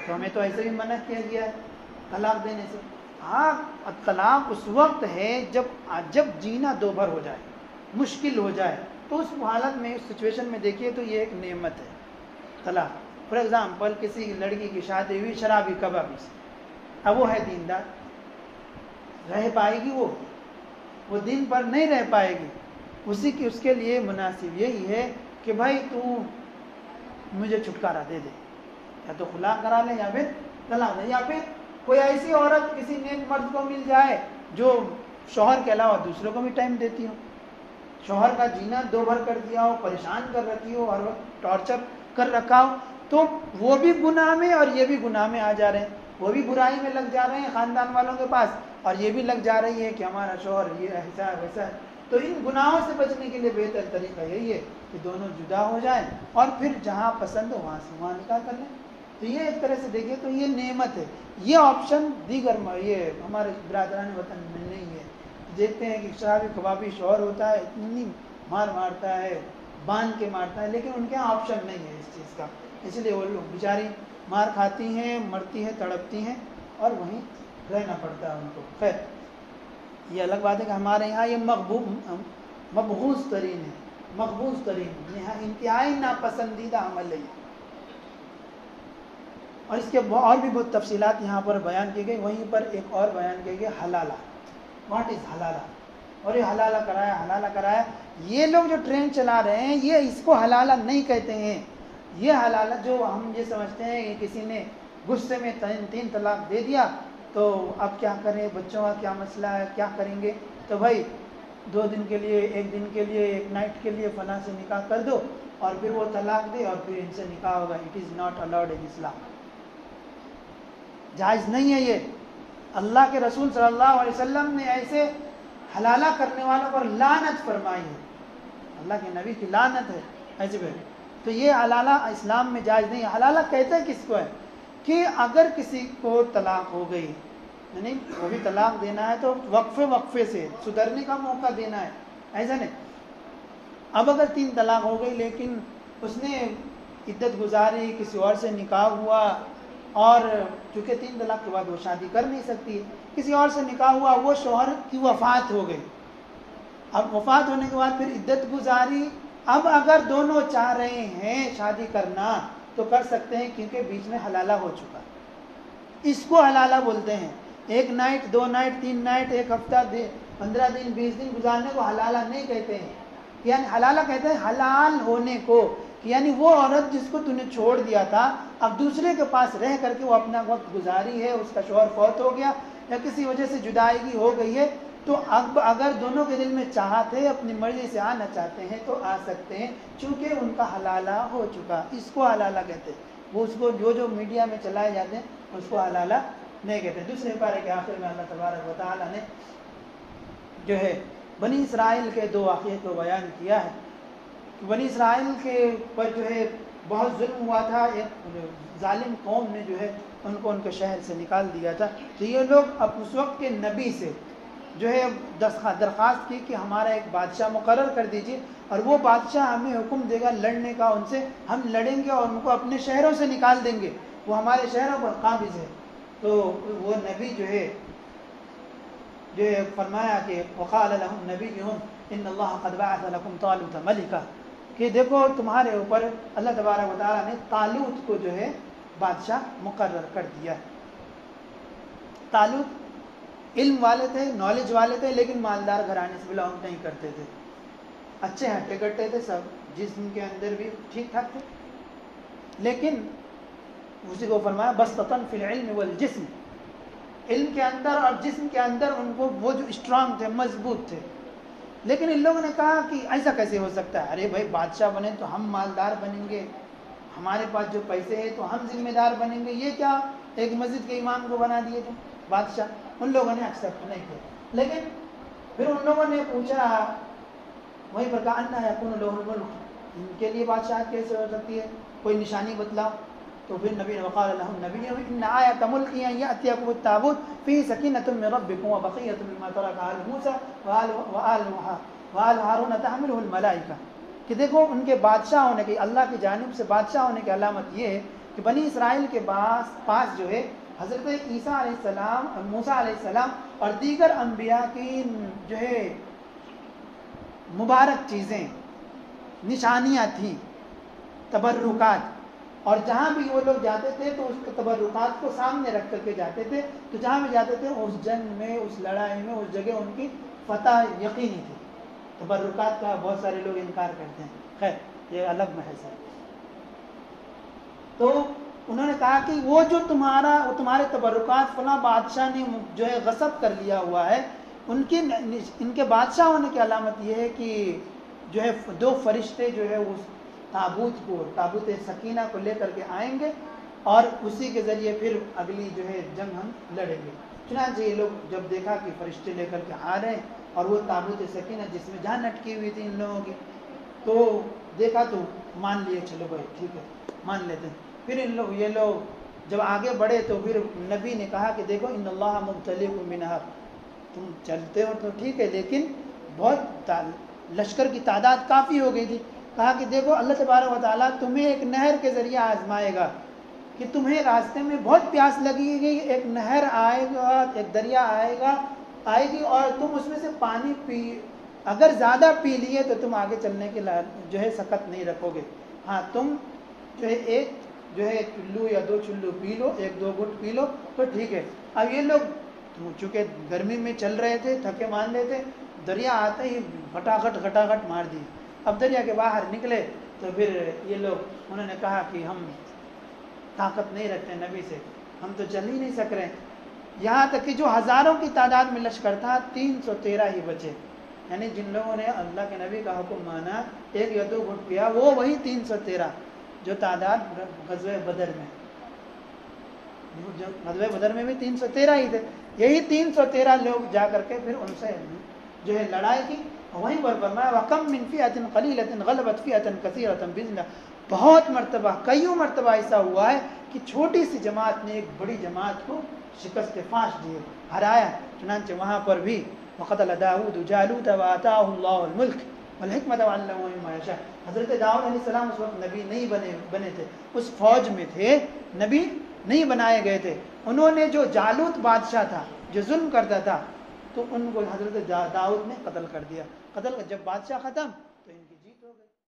تو ہمیں تو ایسے بھی منع کیا گیا ہے طلاق دینے سے۔ ہاں، طلاق اس وقت ہے جب جینا دو بھر ہو جائے، مشکل ہو جائے، تو اس حالت میں، اس سچویشن میں دیکھیے تو یہ ایک نعمت ہے طلاق۔ فار ایگزامپل کسی لڑکی کی شادی ہوئی شرابی کبابی سے، اب وہ ہے دیندار، رہ پائے گی؟ وہ دین پر نہیں رہ پائے گی۔ اس کے لیے مناسب یہی ہے کہ بھائی تو مجھے چھٹکارا دے دے، یا تو خلا کرا لے یا پھر طلاق دے، یا پھر کوئی ایسی عورت کسی نیک مرد کو مل جائے جو شوہر کے علاوہ دوسروں کو بھی ٹائم دیتی ہو، شوہر کا جینا دو بھر کر دیا ہو، پریشان کر رکھی ہو، ہر وقت ٹارچر کر رکھا ہو، تو وہ بھی گناہ میں اور یہ بھی گناہ میں آ جا رہے ہیں، وہ بھی برائی میں لگ جا رہے ہیں خاندان والوں کے پاس، اور یہ بھی لگ جا رہی ہے کہ ہمارا شوہر یہ ایسا ہے ویسا ہے۔ تو ان گناہوں سے بچنے کے لیے بہتر طریقہ یہی ہے کہ دونوں جدا ہو جائیں اور پھر جہاں پسند ہو وہاں نکاح کر لیں۔ تو یہ ایک طرح سے دیکھیں تو یہ نعمت ہے، یہ آپشن دیگر یہ ہمارے برادران وطن میں نہیں ہے۔ دیکھتے ہیں کہ شرابی کبابی شوہر ہوتا ہے، اتنی مار مارتا ہے، باندھ کے مارتا ہے، لیکن ان کے یہاں آپشن نہیں ہے اس چیز کا، اس لیے وہ لوگ بیچاری مار کھاتی ہیں، مرتی ہیں، تڑپتی ہیں اور وہیں رہنا پڑتا ہے ان کو۔ خیر، یہ الگ بات ہے کہ ہمارے یہاں یہ مبغوض ترین ہے، مقبوض ترین، انتہائی ناپسندیدہ عمل ہے۔ اور اس کے اور بھی بہت تفصیلات یہاں پر بیان کی گئی۔ وہیں پر ایک اور بیان کی گئی، حلالہ، واٹ از حلالہ، اور یہ حلالہ کرایا، یہ لوگ جو ٹرین چلا رہے ہیں یہ اس کو حلالہ نہیں کہتے ہیں۔ یہ حلالہ جو ہم یہ سمجھتے ہیں کہ کسی نے غصے میں 3 طلاق دے دیا تو اب کیا کریں، بچوں کا کیا مسئلہ ہے، کیا کریں گے، تو بھائی 2 دن کے لیے، 1 دن کے لیے، 1 نائٹ کے لیے فلاں سے نکاح کر دو اور پھر وہ طلاق دے اور پھر ان سے نکاح ہوگا۔ It is not allowed in Islam, جائز نہیں ہے یہ۔ اللہ کے رسول صلی اللہ علیہ وسلم نے ایسے حلالہ کرنے والوں پر لعنت فرمائی ہے، اللہ کے نبی کی لعنت ہے ایسے پہ۔ تو یہ حلالہ اسلام میں جائز نہیں ہے۔ حلالہ کہتے ہیں کس کو ہے کہ اگر کسی کو طلاق ہو گئی، یعنی وہ بھی طلاق دینا ہے تو وقفے سے سدھرنے کا موقع دینا ہے، ایسا نہیں۔ اب اگر 3 طلاق ہو گئی لیکن اس نے عدت گزاری، کسی اور سے نکاح ہوا، اور چونکہ 3 طلاق کے بعد وہ شادی کر نہیں سکتی، کسی اور سے نکاح ہوا، وہ شوہر کی وفات ہو گئی، اب وفات ہونے کے بعد پھر عدت گزاری، اب اگر دونوں چاہ رہے ہیں شادی کرنا تو کر سکتے ہیں کیونکہ بیچ میں حلالہ ہو چکا. اس کو حلالہ بولتے ہیں. 1 نائٹ 2 نائٹ 3 نائٹ 1 ہفتہ 15 دن 20 دن گزارنے کو حلالہ نہیں کہتے ہیں. یعنی حلالہ کہتے ہیں حلال ہونے کو. یعنی وہ عورت جس کو تو نے چھوڑ دیا تھا اب دوسرے کے پاس رہ کر کے وہ اپنا وقت گزاری ہے, اس کا شوہر فوت ہو گیا یا کسی وجہ سے جدائیگی ہو گئی ہے, تو اب اگر دونوں کے دل میں چاہت ہے اپنی مرضی سے آنا چاہتے ہیں تو آ سکتے ہیں, چونکہ ان کا حلالہ ہو چکا. اس کو حلالہ کہتے ہیں. وہ اس کو جو میڈیا میں چلائے جاتے ہیں اس کو حلالہ نہیں کہتے. دوسرے پارے کے آخر میں اللہ تبارک و تعالیٰ نے جو ہے بنی اسرائیل کے 2 واقعے کو بیان کیا ہے. بنی اسرائیل کے پر جو ہے بہت ظلم ہوا تھا. ایک ظالم قوم نے جو ہے ان کو ان کے شہر سے نکال دیا تھا. تو یہ لوگ اب اس وقت کے نبی سے جو ہے درخواست کی کہ ہمارا ایک بادشاہ مقرر کر دیجیے, اور وہ بادشاہ ہمیں حکم دے گا لڑنے کا, ان سے ہم لڑیں گے اور ان کو اپنے شہروں سے نکال دیں گے, وہ ہمارے شہروں پر قابض ہے. تو وہ نبی جو ہے فرمایا کہ وقال لهم نبيهم ان الله قد بعث لكم طالوت ملكا, کہ دیکھو تمہارے اوپر اللہ تبارک و تعالیٰ نے طالوت کو جو ہے بادشاہ مقرر کر دیا. طالوت علم والے تھے, نالج والے تھے, لیکن مالدار گھرانے سے بلانگ نہیں کرتے تھے. اچھے ہٹے کٹے تھے سب, جسم کے اندر بھی ٹھیک ٹھاک تھے, لیکن اسی کو فرمایا بسطن فی العلم والجسم, علم کے اندر اور جسم کے اندر ان کو وہ جو اسٹرانگ تھے, مضبوط تھے. لیکن ان لوگوں نے کہا کہ ایسا کیسے ہو سکتا ہے, ارے بھائی بادشاہ بنے تو ہم مالدار بنیں گے, ہمارے پاس جو پیسے ہیں تو ہم ذمہ دار بنیں گے, یہ کیا ایک مسجد کے امام کو بنا دیے تم بادشاہ. ان لوگوں نے ایکسیپٹ نہیں کیا. لیکن پھر ان لوگوں نے پوچھا وہیں پر کہا انا یکون لہ الملک, ان کے لیے بادشاہت کیسے ہو سکتی ہے, کوئی نشانی بتلاؤ. تو پھر نبی نے وقال لهم نبیهم ان آیۃ ملکی ان یأتیکم التابوت فیہ سکینۃ من ربکم وبقیۃ مما ترک آل موسیٰ وآل ہارون تحملہ الملائکہ, کہ دیکھو ان کے بادشاہ ہونے کی, اللہ کی جانب سے بادشاہ ہونے کی علامت یہ ہے کہ بنی اسرائیل کے پاس جو ہے حضرت عیسیٰ علیہ السلام, موسیٰ علیہ السلام اور دیگر انبیاء کی جو ہے مبارک چیزیں, نشانیاں تھیں, تبرکات, اور جہاں بھی وہ لوگ جاتے تھے تو اس تبرکات کو سامنے رکھ کر کے جاتے تھے. تو جہاں بھی جاتے تھے اس جنگ میں, اس لڑائی میں, اس جگہ ان کی فتح یقینی تھی. تبرکات کا بہت سارے لوگ انکار کرتے ہیں, خیر یہ الگ محض ہے. تو انہوں نے کہا کہ وہ جو تمہارے تبرکات فلاں بادشاہ نے جو ہے غصب کر لیا ہوا ہے, ان کے بادشاہ ہونے کی علامت یہ ہے کہ جو ہے 2 فرشتے جو ہے اس تابوت سکینہ کو لے کر کے آئیں گے, اور اسی کے ذریعے پھر اگلی جو ہے جنگ ہم لڑیں گے. چنانچہ یہ لوگ جب دیکھا کہ فرشتے لے کر کے آ رہے ہیں اور وہ تابوت سکینہ جس میں جان اٹکی ہوئی تھی ان لوگوں کی, تو دیکھا تو مان لیے, چلو بھائی ٹھیک ہے مان لیتے ہیں. پھر یہ لوگ جب آگے بڑھے تو پھر نبی نے کہا کہ دیکھو ان اللہ مبتلیکم بنہر, تم چلتے ہو تو ٹھیک ہے, لیکن بہت لشکر کی تعداد کافی ہو گئی تھی. کہا کہ دیکھو اللہ تبارک و تعالیٰ تمہیں ایک نہر کے ذریعے آزمائے گا, کہ تمہیں راستے میں بہت پیاس لگے گی, ایک نہر آئے گا, ایک دریا آئے گی, اور تم اس میں سے پانی اگر زیادہ پی لیے تو تم آگے چلنے کے جو ہے سکت نہیں رکھو گے. ہاں تم جو ہے ایک جو ہے چلو یا 2 چلو پی لو, 1-2 گھٹ پی لو تو ٹھیک ہے. اب یہ لوگ چونکہ گرمی میں چل رہے تھے, تھکے مان رہے تھے, دریا آتے ہی گھٹاگھٹ مار دی. اب دریا کے باہر نکلے تو پھر یہ لوگ انہوں نے کہا کہ ہم طاقت نہیں رکھتے نبی سے, ہم تو چل ہی نہیں سک رہے. یہاں تک کہ جو ہزاروں کی تعداد میں لشکر تھا 313 ہی بچے. یعنی جن لوگوں نے اللہ کے نبی کا حکم مانا, 1 یا 2 گھٹ پیا, وہ وہی 313 جو تعداد غزوہ بدر میں, غزوہ بدر میں بھی 313 ہی تھے. یہی 313 لوگ جا کر کے پھر ان سے جو ہے لڑائی کی. وہیں پر فرمایا وَكَمْ مِنْ فِئَةٍ قَلِيلَةٍ غَلَبَتْ فِئَةً كَثِيرَةً بِإِذْنِ اللَّهِ, بہت مرتبہ, کئیوں مرتبہ ایسا ہوا ہے کہ چھوٹی سی جماعت نے ایک بڑی جماعت کو شکست فاش دیے, ہرایا. چنانچہ وہاں پر بھی وَقَتَلَ دَاوُودُ جَالُوتَ وَآتَاهُ اللَّهُ الْمُلْكَ وَالْحِكْمَةَ وَعَلَّمَهُ مِمَّا يَشَاءُ. حضرت داؤد علیہ السلام اس وقت نبی نہیں بنے تھے, اس فوج میں تھے, نبی نہیں بنائے گئے تھے. انہوں نے جو جالوت بادشاہ تھا, جو ظلم کرتا تھا, تو ان کو حضرت داؤد نے قتل کر دیا. قتل جب بادشاہ ختم